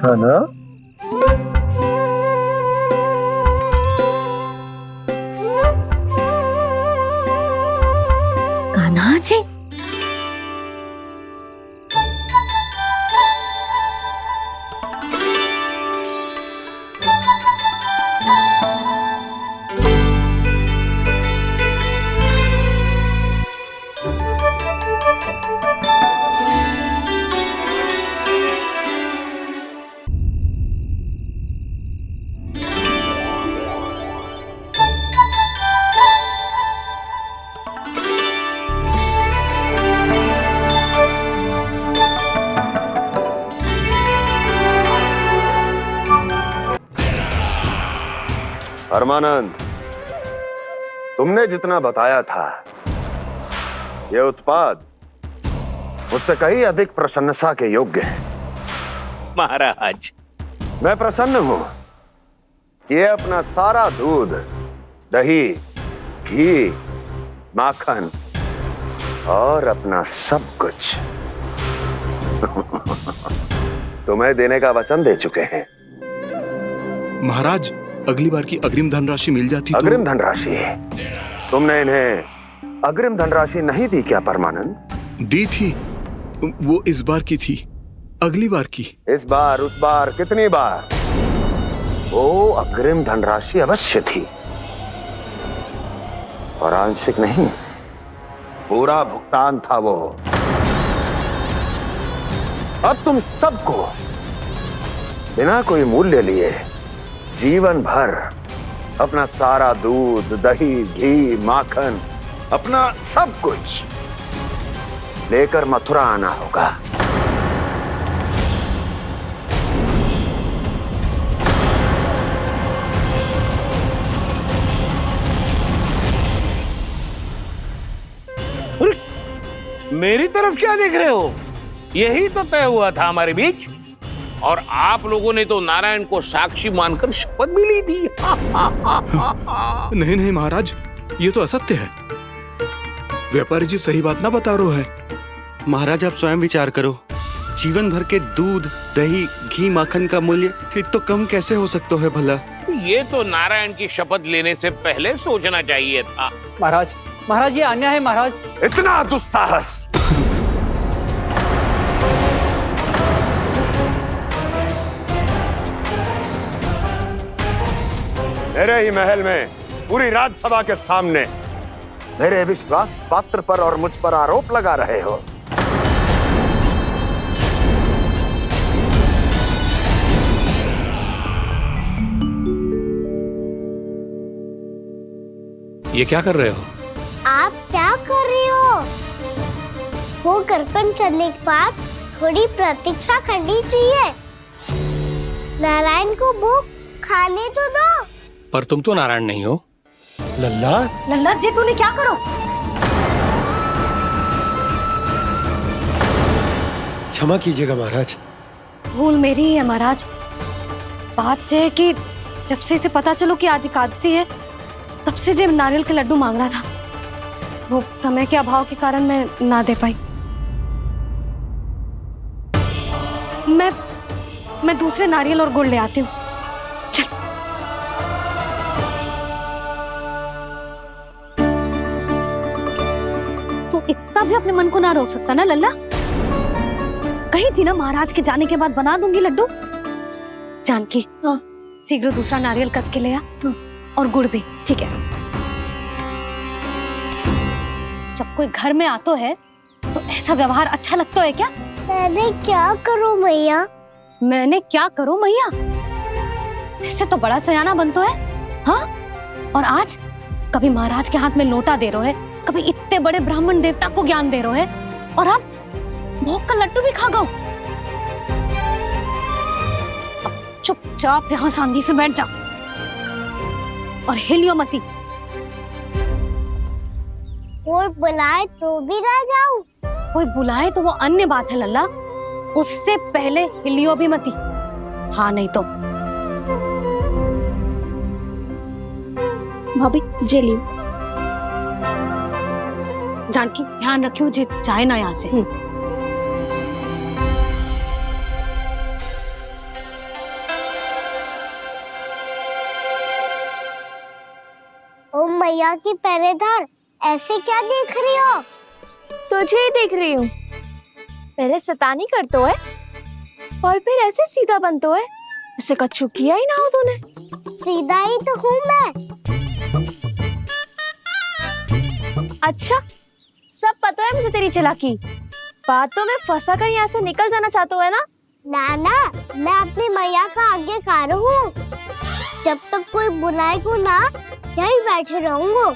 है ना? कान्हा जी, परमानंद, तुमने जितना बताया था, यह उत्पाद मुझसे कहीं अधिक प्रशंसा के योग्य है। महाराज, मैं प्रसन्न हूं। ये अपना सारा दूध, दही, घी, माखन और अपना सब कुछ तुम्हें देने का वचन दे चुके हैं। महाराज, अगली बार की अग्रिम धनराशि मिल जाती तो। अग्रिम धनराशि? तुमने इन्हें अग्रिम धनराशि नहीं दी क्या परमानंद? दी थी, वो इस बार की थी, अगली बार की। इस बार, उस बार, कितनी बार? वो अग्रिम धनराशि अवश्य थी, और आंशिक नहीं, पूरा भुगतान था वो। अब तुम सबको बिना कोई मूल्य लिए जीवन भर अपना सारा दूध, दही, घी, माखन, अपना सब कुछ लेकर मथुरा आना होगा। मेरी तरफ क्या देख रहे हो? यही तो तय हुआ था हमारे बीच। और आप लोगों ने तो नारायण को साक्षी मानकर शपथ भी ली थी। नहीं नहीं महाराज, ये तो असत्य है। व्यापारी जी सही बात ना बता रहे हैं। महाराज आप स्वयं विचार करो, जीवन भर के दूध, दही, घी, माखन का मूल्य तो कम कैसे हो सकता है भला? ये तो नारायण की शपथ लेने से पहले सोचना चाहिए था। महाराज, महाराज ये अन्याय है महाराज। इतना दुस्साहस! मेरे ही महल में पूरी राज्यसभा के सामने मेरे विश्वास पात्र पर और मुझ पर आरोप लगा रहे हो। ये क्या कर रहे हो? आप क्या कर रहे हो? वो कर्पण करने के बाद थोड़ी प्रतीक्षा करनी चाहिए। नारायण को भूख खाने तो दो। पर तुम तो नारायण नहीं हो। लल्ला, लल्ला जी तूने क्या करो? क्षमा कीजिएगा महाराज। भूल मेरी ही है महाराज। बात यह है कि जब से इसे पता चलो कि आज एकादशी है, तब से जो नारियल के लड्डू मांग रहा था, वो समय के अभाव के कारण मैं ना दे पाई। मैं दूसरे नारियल और गुड़ ले आती हूँ। चल। तू इतना भी अपने मन को ना रोक सकता ना लल्ला? कही थी ना महाराज के जाने के बाद बना दूंगी लड्डू। जानकी, शीघ्र दूसरा नारियल कस के ले आ, और गुड़ भी। ठीक है। जब कोई घर में आतो है तो ऐसा व्यवहार अच्छा लगता है क्या? मैंने क्या करूं मैया? मैंने क्या करूं मैया? इससे तो बड़ा सयाना बनतो है। हाँ? और आज कभी महाराज के हाथ में लोटा दे रहे है, कभी इतने बड़े ब्राह्मण देवता को ज्ञान दे रहे है, और अब भोग का लड्डू भी खा गो। चुपचाप यहाँ सांझी से बैठ जा और हिलियो मती। कोई बुलाए तो भी ना जाऊं? कोई बुलाए तो वो अन्य बात है लल्ला, उससे पहले हिलियो भी मती। हाँ नहीं तो। भाभी जे लियो। जानकी ध्यान रखियो जे जाए ना यहाँ से। ओ मैया की पहरेदार, ऐसे क्या देख रही हो? तुझे ही देख रही हूँ। पहले शैतानी करतो है और फिर ऐसे सीधा बनतो है, ऐसे कछु किया ही ना हो तूने। सीधा ही तो हूँ मैं। अच्छा, सब पता है मुझे तेरी चालाकी। बातों में फंसा कर यहाँ से निकल जाना चाहते हो है ना? नाना, मैं अपनी मैया का आज्ञाकार हूँ। जब तक कोई बुलाएगा ना, यहीं बैठे रहूंगा,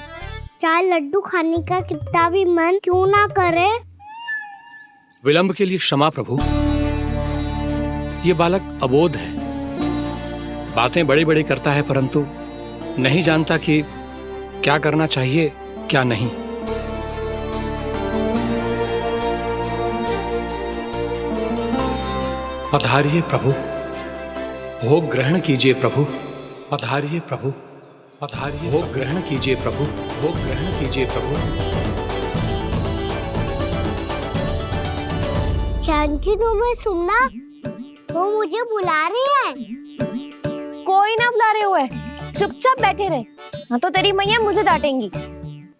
चाहे लड्डू खाने का कितना भी मन क्यों ना करे। विलंब के लिए क्षमा प्रभु। ये बालक अबोध है, बातें बड़ी बड़ी करता है, परंतु नहीं जानता कि क्या करना चाहिए क्या नहीं। पधारिए प्रभु, भोग ग्रहण कीजिए प्रभु। पधारिए प्रभु, पधारिए। भोग ग्रहण कीजिए प्रभु, भोग ग्रहण कीजिए प्रभु। जानकी, तुम्हें सुनना, वो मुझे बुला रही है। कोई ना बुला रहे हुए, चुपचाप बैठे रहे, हाँ तो तेरी मैया मुझे डांटेंगी।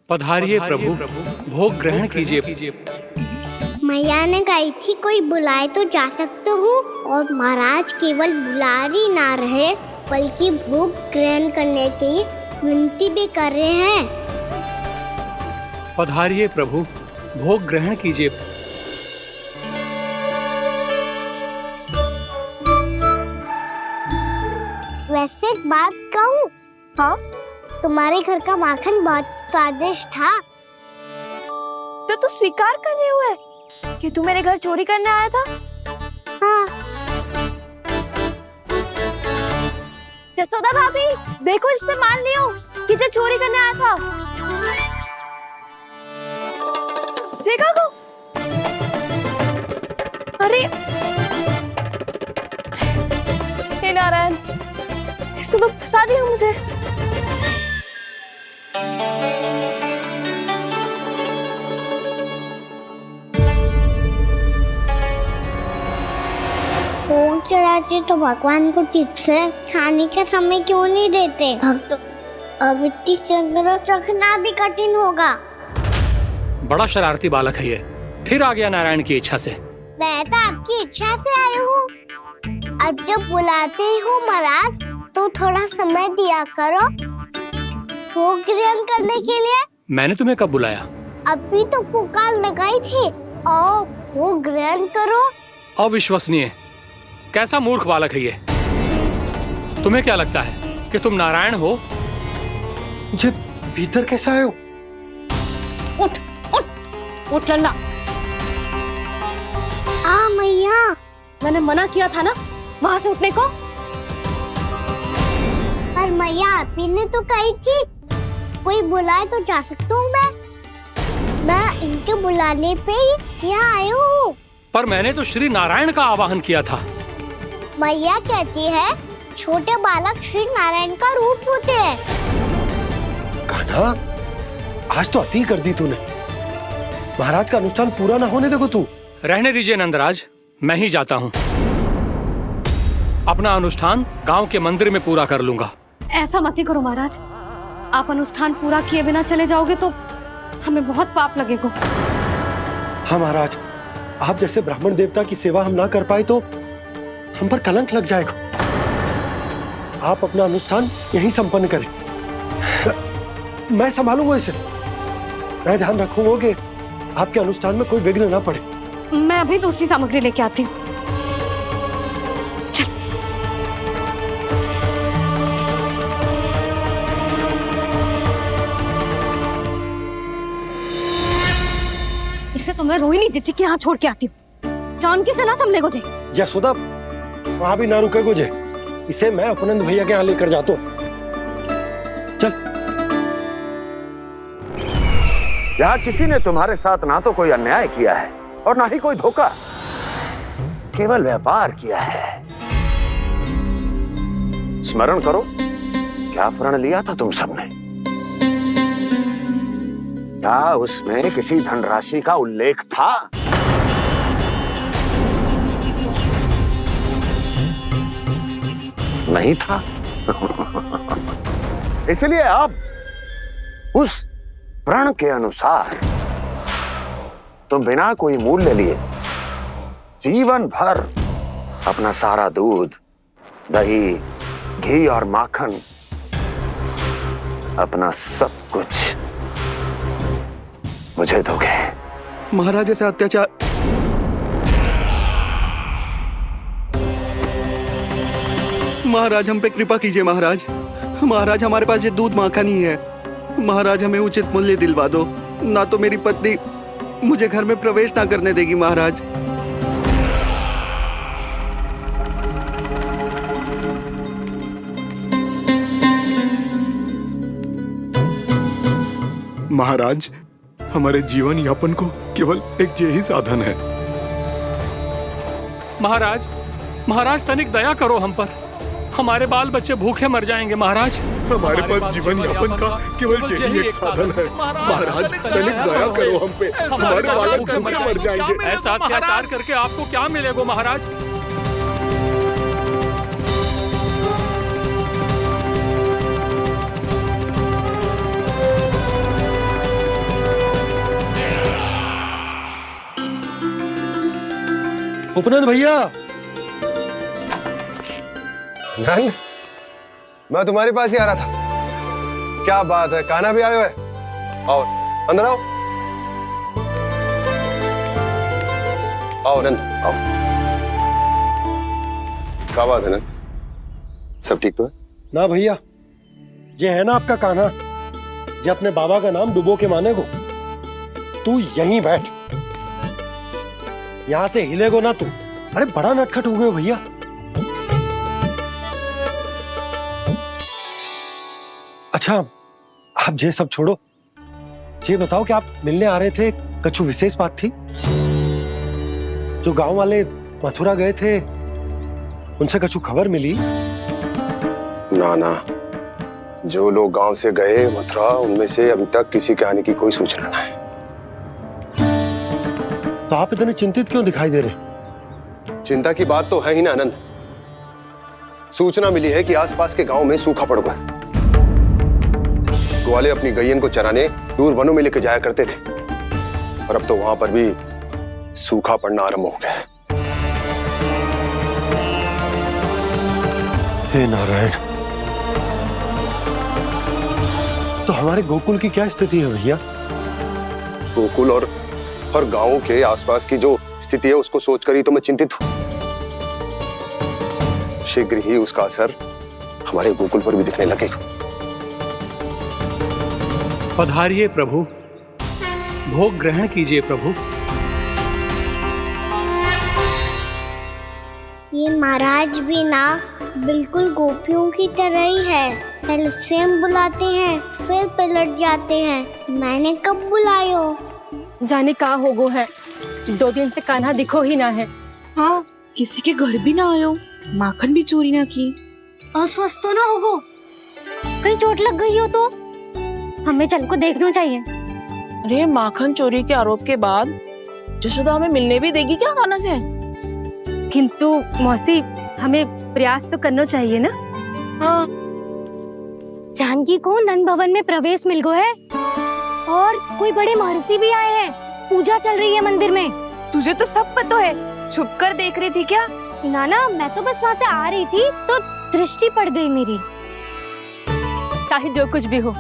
पधारिए प्रभु, भोग ग्रहण कीजिए। मैया ने कही थी कोई बुलाए तो जा सकते हूँ, और महाराज केवल बुलारी ना रहे बल्कि भोग ग्रहण करने की विनती भी कर रहे हैं। पधारिए प्रभु, भोग ग्रहण कीजिए। वैसे एक बात कहूँ? हाँ? तुम्हारे घर का माखन बहुत स्वादिष्ट था। तो तू स्वीकार कर रहे हुए कि तू मेरे घर चोरी करने आया था? हाँ। जसोदा भाभी, देखो इसने मान लियो कि जो चोरी करने आया था। देखा को? इसने तो फंसा दिया मुझे। भोग चढ़ाते तो भगवान को ठीक से खाने का समय क्यों नहीं देते? भक्त अब इतनी संग्रह रखना भी कठिन होगा। बड़ा शरारती बालक है ये, फिर आ गया नारायण की इच्छा से। मैं तो आपकी इच्छा से आई हूँ। अब जब बुलाते ही हो महाराज तो थोड़ा समय दिया करो भोग ग्रहण करने के लिए। मैंने तुम्हें कब बुलाया? अभी तो पुकार लगाई थी और भोग ग्रहण करो। अविश्वसनीय, कैसा मूर्ख बालक है ये। तुम्हें क्या लगता है कि तुम नारायण हो? मुझे भीतर कैसे आए हो? उठ उठ उठ लल्ला। मैया, मैंने मना किया था ना वहां से उठने को। पर मैया आपी ने तो कही थी कोई बुलाए तो जा सकता हूँ मैं इनके बुलाने पे ही यहाँ आई हूँ। पर मैंने तो श्री नारायण का आवाहन किया था। मैया कहती है छोटे बालक श्री नारायण का रूप होते हैं। कान्हा, आज तो अति कर दी तूने। महाराज का अनुष्ठान पूरा ना होने देखो तू। रहने दीजिए नंदराज, मैं ही जाता हूँ। अपना अनुष्ठान गांव के मंदिर में पूरा कर लूंगा। ऐसा मत ही करो महाराज, आप अनुष्ठान पूरा किए बिना चले जाओगे तो हमें बहुत पाप लगेगा। हाँ महाराज, आप जैसे ब्राह्मण देवता की सेवा हम ना कर पाए तो हम पर कलंक लग जाएगा। आप अपना अनुष्ठान यहीं संपन्न करें, मैं संभालूंगा इसे। मैं ध्यान रखूंगा कि आपके अनुष्ठान में कोई विघ्न ना पड़े। मैं अभी दूसरी सामग्री लेके आती हूँ। इसे तो मैं रोहिणी जीजी के यहाँ छोड़ के आती हूँ। जानकी से ना समझे गुजे। यशोदा, वहां भी ना रुके गुजे। इसे मैं अपनंद भैया के यहाँ लेकर जाता हूँ। चल। यहाँ किसी ने तुम्हारे साथ ना तो कोई अन्याय किया है और ना ही कोई धोखा, केवल व्यापार किया है। स्मरण करो क्या प्रण लिया था तुम सबने? क्या उसमें किसी धनराशि का उल्लेख था? नहीं था। इसलिए आप उस प्रण के अनुसार तुम बिना कोई मूल्य लिए जीवन भर अपना सारा दूध, दही, घी और माखन, अपना सब कुछ मुझे दोगे। महाराज ऐसा अत्याचार। महाराज हम पे कृपा कीजिए महाराज। महाराज हमारे पास ये दूध माखन ही है। महाराज हमें उचित मूल्य दिलवा दो, ना तो मेरी पत्नी मुझे घर में प्रवेश ना करने देगी। महाराज महाराज, हमारे जीवन यापन को केवल एक यही साधन है। महाराज, महाराज तनिक दया करो हम पर। हमारे बाल बच्चे भूखे मर जाएंगे महाराज। हमारे पास जीवन यापन का केवल यही एक साधन है। महाराज तनिक दया करो हम पे, हमारे बालक भूखे मर जाएंगे। ऐसा अत्याचार करके आपको क्या मिलेगा महाराज? उपनंद भैया। नंद, मैं तुम्हारे पास ही आ रहा था। क्या बात है, कान्हा भी आयो है? आओ अंदर आओ। आओ नंद आओ। क्या बात है नंद, सब ठीक तो है? ना भैया, ये है ना आपका कान्हा, ये अपने बाबा का नाम डुबो के माने को। तू यहीं बैठ, यहां से हिलेगो ना तू। अरे बड़ा नटखट हो गए भैया। अच्छा, आप ये सब छोड़ो, ये बताओ कि आप मिलने आ रहे थे, कछु विशेष बात थी? जो गांव वाले मथुरा गए थे, उनसे कछु खबर मिली? ना ना, जो लोग गांव से गए मथुरा, उनमें से अभी तक किसी के आने की कोई सूचना नहीं। तो आप इतने चिंतित क्यों दिखाई दे रहे? चिंता की बात तो है ही ना आनंद। सूचना मिली है कि आसपास के गांव में सूखा पड़ गया। ग्वाले अपनी गैयन को चराने दूर वनों में लेके जाया करते थे, और अब तो वहां पर भी सूखा पड़ना आरंभ हो गया है। हे नारायण, तो हमारे गोकुल की क्या स्थिति है भैया? गोकुल और गांवों के आसपास की जो स्थिति है उसको सोचकर ही तो मैं चिंतित हूं। शीघ्र ही उसका असर हमारे गोकुल पर भी दिखने लगेगा। पधारिए प्रभु, भोग ग्रहण कीजिए प्रभु। ये महाराज भी ना बिल्कुल गोपियों की तरह ही है। पहले स्वयं बुलाते हैं, फिर पलट जाते हैं। मैंने कब बुलायो? जाने का होगो है, 2 दिन से कान्हा दिखो ही ना है। हाँ, किसी के घर भी ना आयो, माखन भी चोरी ना की। अस्वस्थ तो ना होगो, कहीं चोट लग गई हो तो हमें चल को देखना चाहिए। अरे माखन चोरी के आरोप के बाद जशोदा हमें मिलने भी देगी क्या कान्हा से? किंतु मौसी, हमें प्रयास तो करना चाहिए ना। हाँ। जानकी को नंद भवन में प्रवेश मिल गो है और कोई बड़े महर्षि भी आए हैं। पूजा चल रही है मंदिर में। तुझे तो सब पता है, छुप कर देख रही थी क्या? ना, मैं तो बस वहाँ से आ रही थी तो दृष्टि पड़ गई मेरी। चाहे जो कुछ भी हो,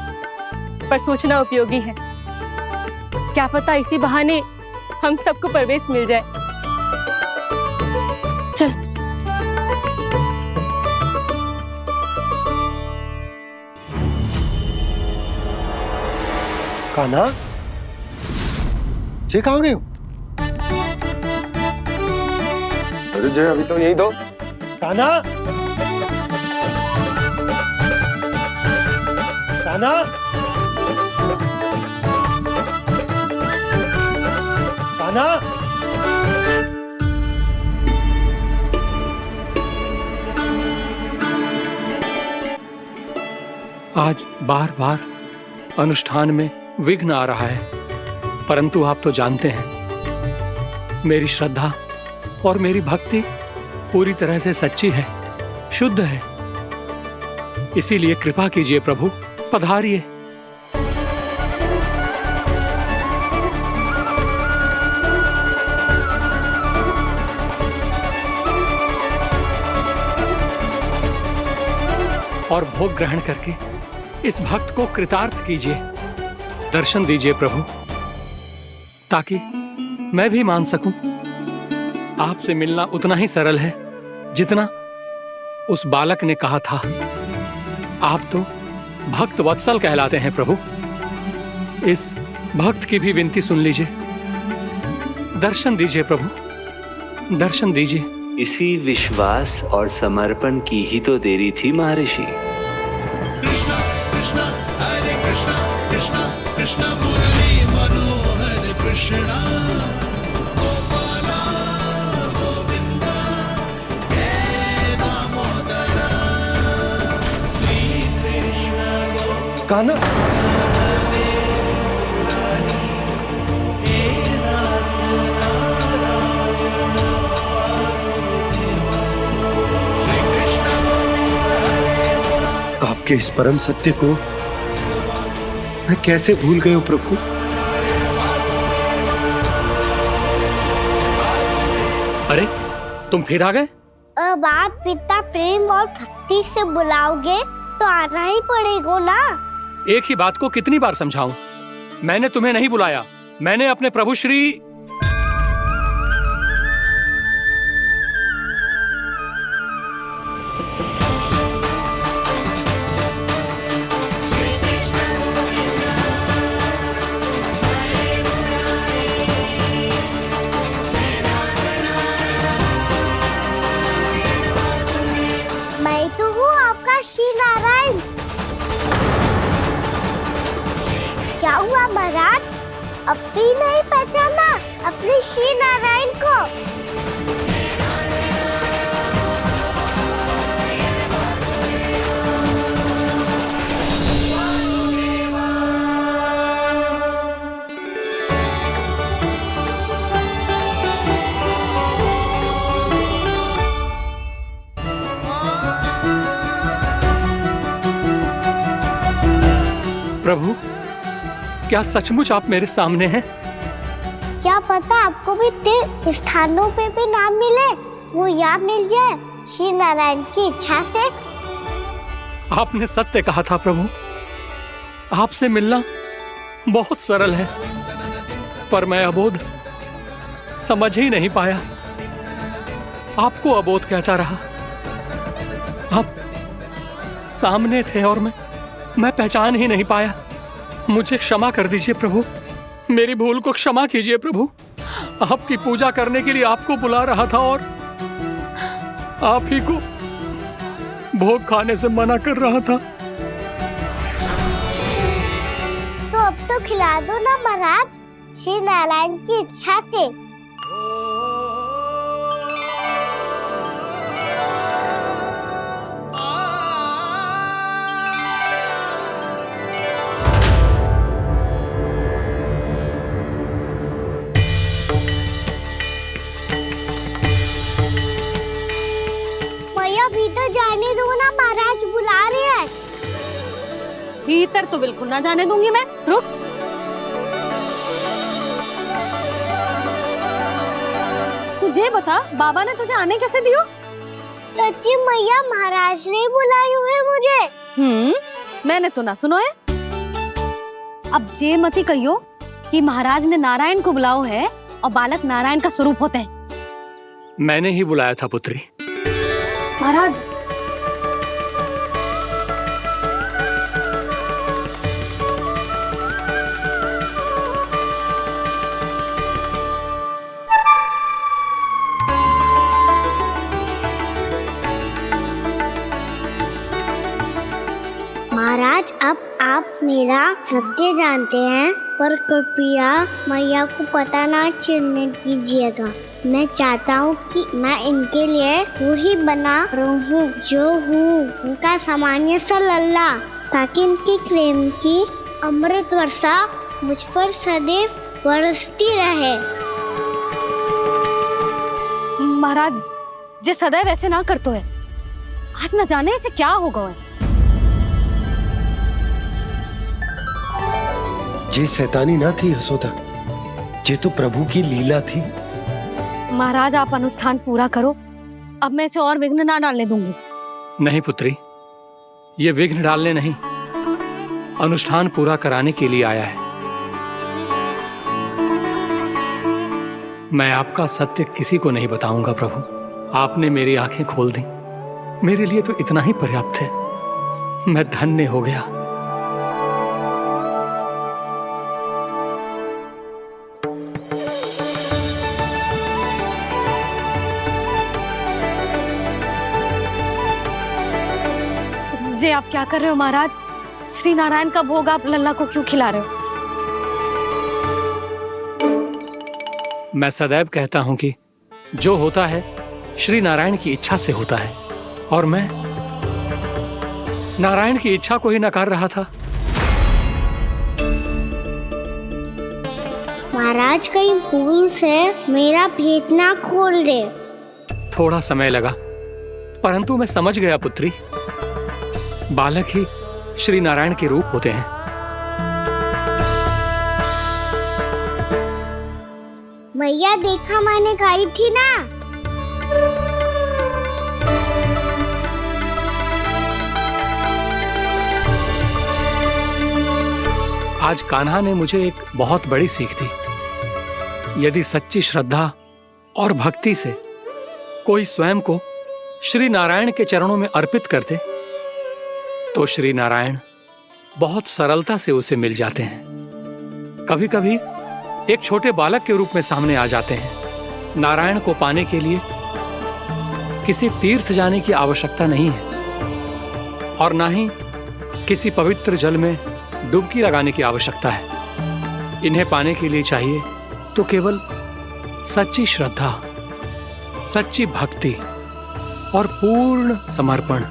पर सूचना उपयोगी है। क्या पता इसी बहाने हम सबको प्रवेश मिल जाए। चल। कान्हा, जे कहाँ गए हो? अरे जय, अभी तो यही दो। कान्हा, कान्हा, कान्हा। आज बार बार अनुष्ठान में विघ्न आ रहा है, परंतु आप तो जानते हैं मेरी श्रद्धा और मेरी भक्ति पूरी तरह से सच्ची है, शुद्ध है। इसीलिए कृपा कीजिए प्रभु, पधारिए। और भोग ग्रहण करके इस भक्त को कृतार्थ कीजिए। दर्शन दीजिए प्रभु, ताकि मैं भी मान सकूं आपसे मिलना उतना ही सरल है जितना उस बालक ने कहा था। आप तो भक्त वत्सल कहलाते हैं प्रभु। इस भक्त की भी विनती सुन लीजिए। दर्शन दीजिए प्रभु, दर्शन दीजिए। इसी विश्वास और समर्पण की ही तो देरी थी महर्षि। कृष्ण मुरली मनोहर कृष्ण गोपाला गोविंदा हे दामोदर श्री कृष्ण कान्हा, आपके इस परम सत्य को मैं कैसे भूल गया प्रभु? अरे तुम फिर आ गए? अब आप पिता प्रेम और भक्ति से बुलाओगे तो आना ही पड़ेगा ना। एक ही बात को कितनी बार समझाऊं? मैंने तुम्हें नहीं बुलाया, मैंने अपने प्रभु श्री क्या हुआ महाराज, अब भी नहीं पहचाना अपने श्री नारायण को? प्रभु, क्या सचमुच आप मेरे सामने हैं? क्या पता आपको भी तीर्थ स्थानों पे भी नाम मिले, वो यहाँ मिल जाए श्री नारायण की इच्छा से। आपने सत्य कहा था प्रभु, आपसे मिलना बहुत सरल है, पर मैं अबोध समझ ही नहीं पाया। आपको अबोध कहता रहा। आप सामने थे और मैं पहचान ही नहीं पाया। मुझे क्षमा कर दीजिए प्रभु, मेरी भूल को क्षमा कीजिए प्रभु। आपकी पूजा करने के लिए आपको बुला रहा था और आप ही को भोग खाने से मना कर रहा था। तो अब तो खिला दो ना महाराज, श्री नारायण की इच्छा से। भीतर जाने दो ना, महाराज बुला रहे हैं। भीतर तो बिल्कुल ना जाने दूंगी मैं, रुक। तुझे बता, बाबा ने तुझे आने कैसे दियो? सच्ची मैया, महाराज ने बुलाई हुई मुझे। मैंने तो ना सुनो है। अब जे मती कहियो कि महाराज ने नारायण को बुलाओ है और बालक नारायण का स्वरूप होते हैं। मैंने ही बुलाया था पुत्री। महाराज, महाराज, अब आप मेरा सत्य जानते हैं, पर कृपया मैया को पता ना चलने दीजिएगा। मैं चाहता हूँ कि मैं इनके लिए वही बना रहूँ जो हूँ, उनका सामान्य सा लल्ला, ताकि इनके प्रेम की अमृत वर्षा मुझ पर सदैव बरसती रहे। महाराज, जे सदैव ऐसे ना करतो है, आज न जाने इसे क्या होगा है। जे शैतानी ना थी यशोदा, जे तो प्रभु की लीला थी। महाराज, आप अनुष्ठान पूरा करो, अब मैं इसे और विघ्न ना डालने दूंगी। नहीं पुत्री, ये विघ्न डालने नहीं, अनुष्ठान पूरा कराने के लिए आया है। मैं आपका सत्य किसी को नहीं बताऊंगा प्रभु। आपने मेरी आंखें खोल दी, मेरे लिए तो इतना ही पर्याप्त है। मैं धन्य हो गया। जे आप क्या कर रहे हो महाराज? श्री नारायण का भोग आप लल्ला को क्यों खिला रहे हो? मैं सदैव कहता हूं कि जो होता है श्री नारायण की इच्छा से होता है, और मैं नारायण की इच्छा को ही नकार रहा था। महाराज, कहीं भूल से मेरा भेद ना खोल दे। थोड़ा समय लगा, परंतु मैं समझ गया पुत्री। बालक ही श्री नारायण के रूप होते हैं। मैया, देखा मैंने खाई थी ना। आज कान्हा ने मुझे एक बहुत बड़ी सीख दी। यदि सच्ची श्रद्धा और भक्ति से कोई स्वयं को श्री नारायण के चरणों में अर्पित कर दे, तो श्री नारायण बहुत सरलता से उसे मिल जाते हैं। कभी कभी एक छोटे बालक के रूप में सामने आ जाते हैं। नारायण को पाने के लिए किसी तीर्थ जाने की आवश्यकता नहीं है, और ना ही किसी पवित्र जल में डुबकी लगाने की आवश्यकता है। इन्हें पाने के लिए चाहिए तो केवल सच्ची श्रद्धा, सच्ची भक्ति और पूर्ण समर्पण।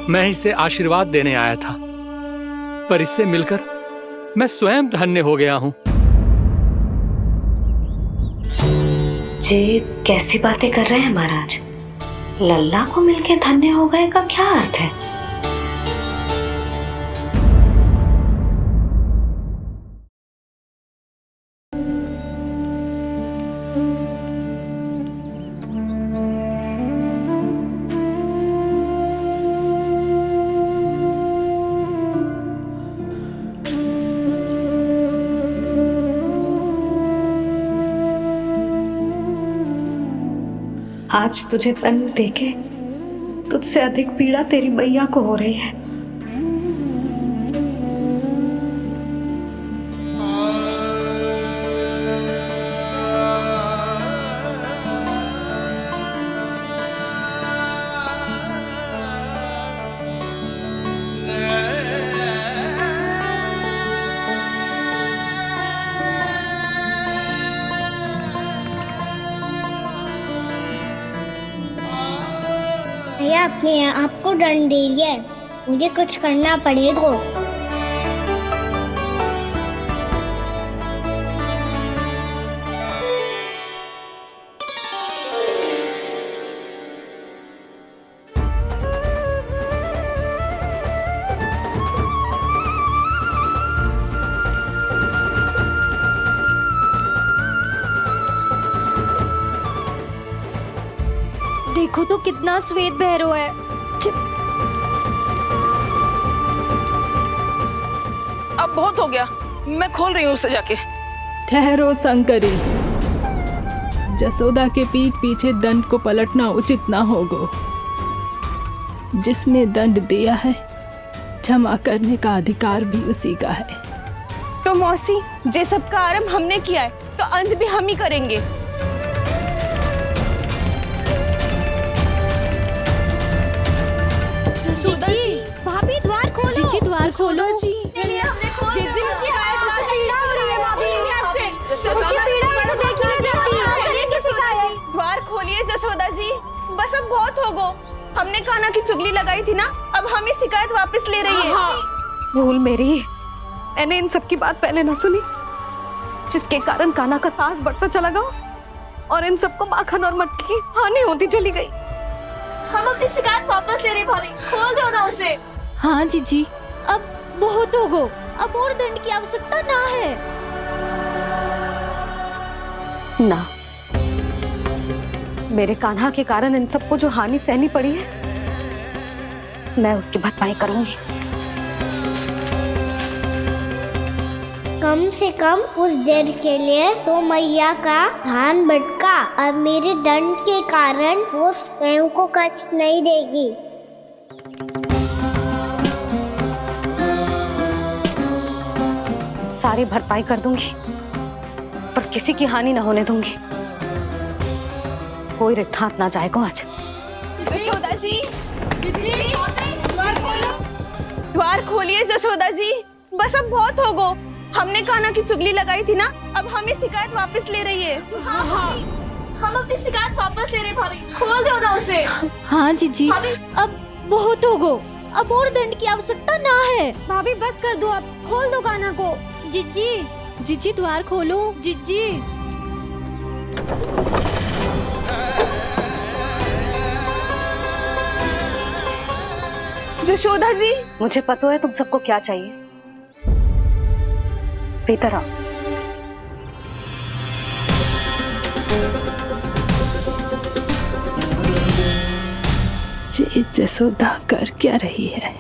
मैं इसे आशीर्वाद देने आया था, पर इससे मिलकर मैं स्वयं धन्य हो गया हूं। जी कैसी बातें कर रहे हैं महाराज? लल्ला को मिलके धन्य हो गए का क्या अर्थ है? आज तुझे दंड देके तुझसे अधिक पीड़ा तेरी मैया को हो रही है। भैया अपने आपको दंड दे रही है, मुझे कुछ करना पड़ेगा। देखो तो कितना श्वेत भैरव है। अब बहुत हो गया, मैं खोल रही हूँ उसे जाके। ठहरो शंकरी, जसोदा के पीठ पीछे दंड को पलटना उचित ना होगा। जिसने दंड दिया है क्षमा करने का अधिकार भी उसी का है। तो मौसी, जे सब का आरंभ हमने किया है तो अंत भी हम ही करेंगे। जसोदा जी, भाभी द्वार खोलो। जीजी द्वार खोलो। जी, हमने खोल दिया। जी, पीड़ा हो रही है भाभी आपसे। उसकी पीड़ा है तो देखिए जाती है। करेंगे शिकायत। द्वार खोलिए जसोदा जी, बस अब बहुत हो गो। हमने कान्हा की चुगली लगाई थी ना, अब हम ही शिकायत वापस ले रही है। भूल मेरी, मैंने इन सब की बात पहले ना सुनी, जिसके कारण कान्हा का साहस बढ़ता चला गया और इन सबको माखन और मटकी की हानि होती चली गई। हम अपनी शिकायत वापस ले रहे भाभी, खोल दो ना उसे। हाँ जीजी, अब बहुत हो गो, अब और दंड की आवश्यकता ना है। ना, मेरे कान्हा के कारण इन सबको जो हानि सहनी पड़ी है, मैं उसकी भरपाई करूंगी। कम से कम उस देर के लिए तो मैया का ध्यान भटका, अब मेरे दंड के कारण वो स्वयं को कष्ट नहीं देगी। सारी भरपाई कर दूंगी, पर किसी की हानि ना होने दूंगी। कोई रिक्त हाथ ना जाएगा आज। जसोदा जी, द्वार खोलिए जसोदा जी, बस अब बहुत हो गो। हमने कान्हा की चुगली लगाई थी ना, अब हम ही शिकायत वापस ले रही है। हम अपनी शिकायत वापस ले रहे भाभी, खोल दो ना उसे। हाँ जीजी, अब बहुत हो गो, अब और दंड की आवश्यकता ना है। भाभी बस कर दो, अब खोल दो कान्हा को। जीजी, जीजी द्वार खोलो। जीजी, जशोदा जी, मुझे पता है तुम सबको क्या चाहिए। भीतर आओ। जी जसोदा कर क्या रही है?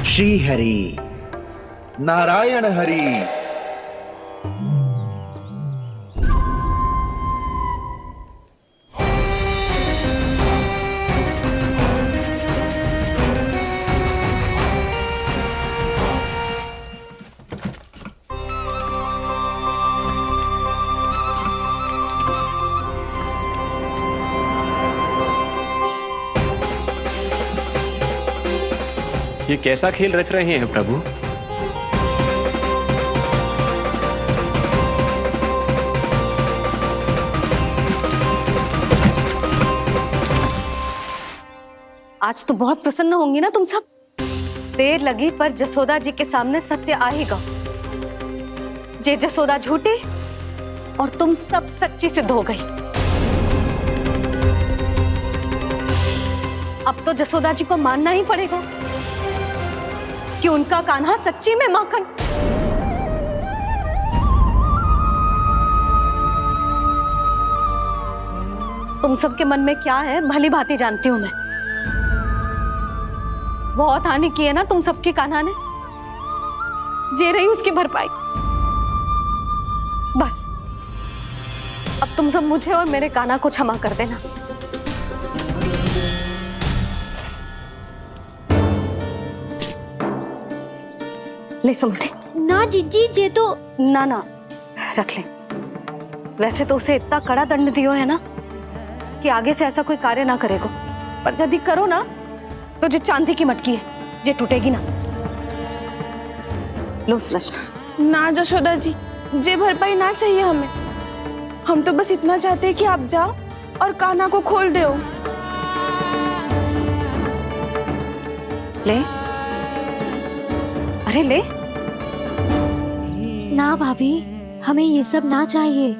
श्री हरि नारायण हरि। ये कैसा खेल रच रहे हैं प्रभु? आज तो बहुत प्रसन्न होंगी ना तुम सब। देर लगी पर जसोदा जी के सामने सत्य आएगा। जे जसोदा झूठी और तुम सब सच्ची सिद्ध हो गई। अब तो जसोदा जी को मानना ही पड़ेगा कि उनका कान्हा सच्ची में माखन। तुम सबके मन में क्या है भली भांति जानती हूं मैं। बहुत हानि की है ना तुम सबके कान्हा ने, जे रही उसकी भरपाई। बस अब तुम सब मुझे और मेरे कान्हा को क्षमा कर देना। ले सुमति। ना जीजी जे तो ना ना रख ले। वैसे तो उसे इतना कड़ा दंड दियो है ना कि आगे से ऐसा कोई कार्य ना करेगा, पर यदि करो ना तो जे चांदी की मटकी है जे टूटेगी ना। लो सुलक्षणा। ना जशोदा जी, जे भरपाई ना चाहिए हमें। हम तो बस इतना चाहते हैं कि आप जाओ और कान्हा को खोल दो। ले, अरे ले। ना भाभी, हमें ये सब ना चाहिए।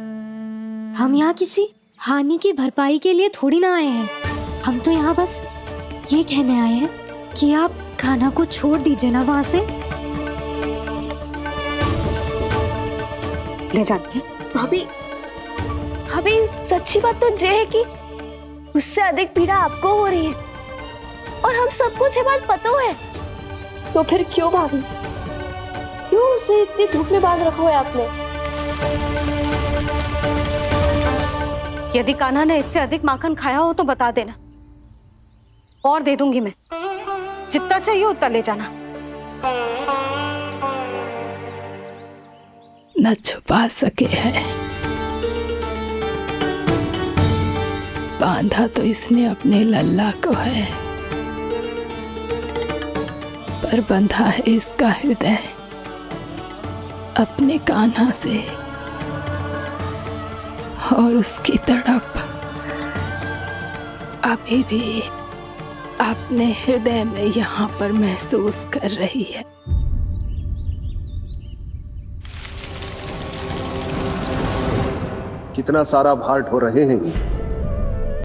हम यहाँ किसी हानि की भरपाई के लिए थोड़ी ना आए हैं। हम तो यहाँ बस ये कहने आए हैं कि आप कान्हा को छोड़ दीजिए ना वहां से। ले जाती भाभी, भाभी सच्ची बात तो ये है कि उससे अधिक पीड़ा आपको हो रही है और हम सबको ये बात पता है। तो फिर क्यों भाभी, क्यों उसे इतनी धूप में बांध रखा है आपने? यदि कान्हा ने इससे अधिक माखन खाया हो तो बता देना, और दे दूंगी मैं। जितना चाहिए उतना ले जाना। न छुपा सके है, बांधा तो इसने अपने लल्ला को है, पर बंधा है इसका हृदय अपने कान्हा से, और उसकी तड़प अभी भी अपने हृदय में यहाँ पर महसूस कर रही है। कितना सारा भार ढो रहे हैं।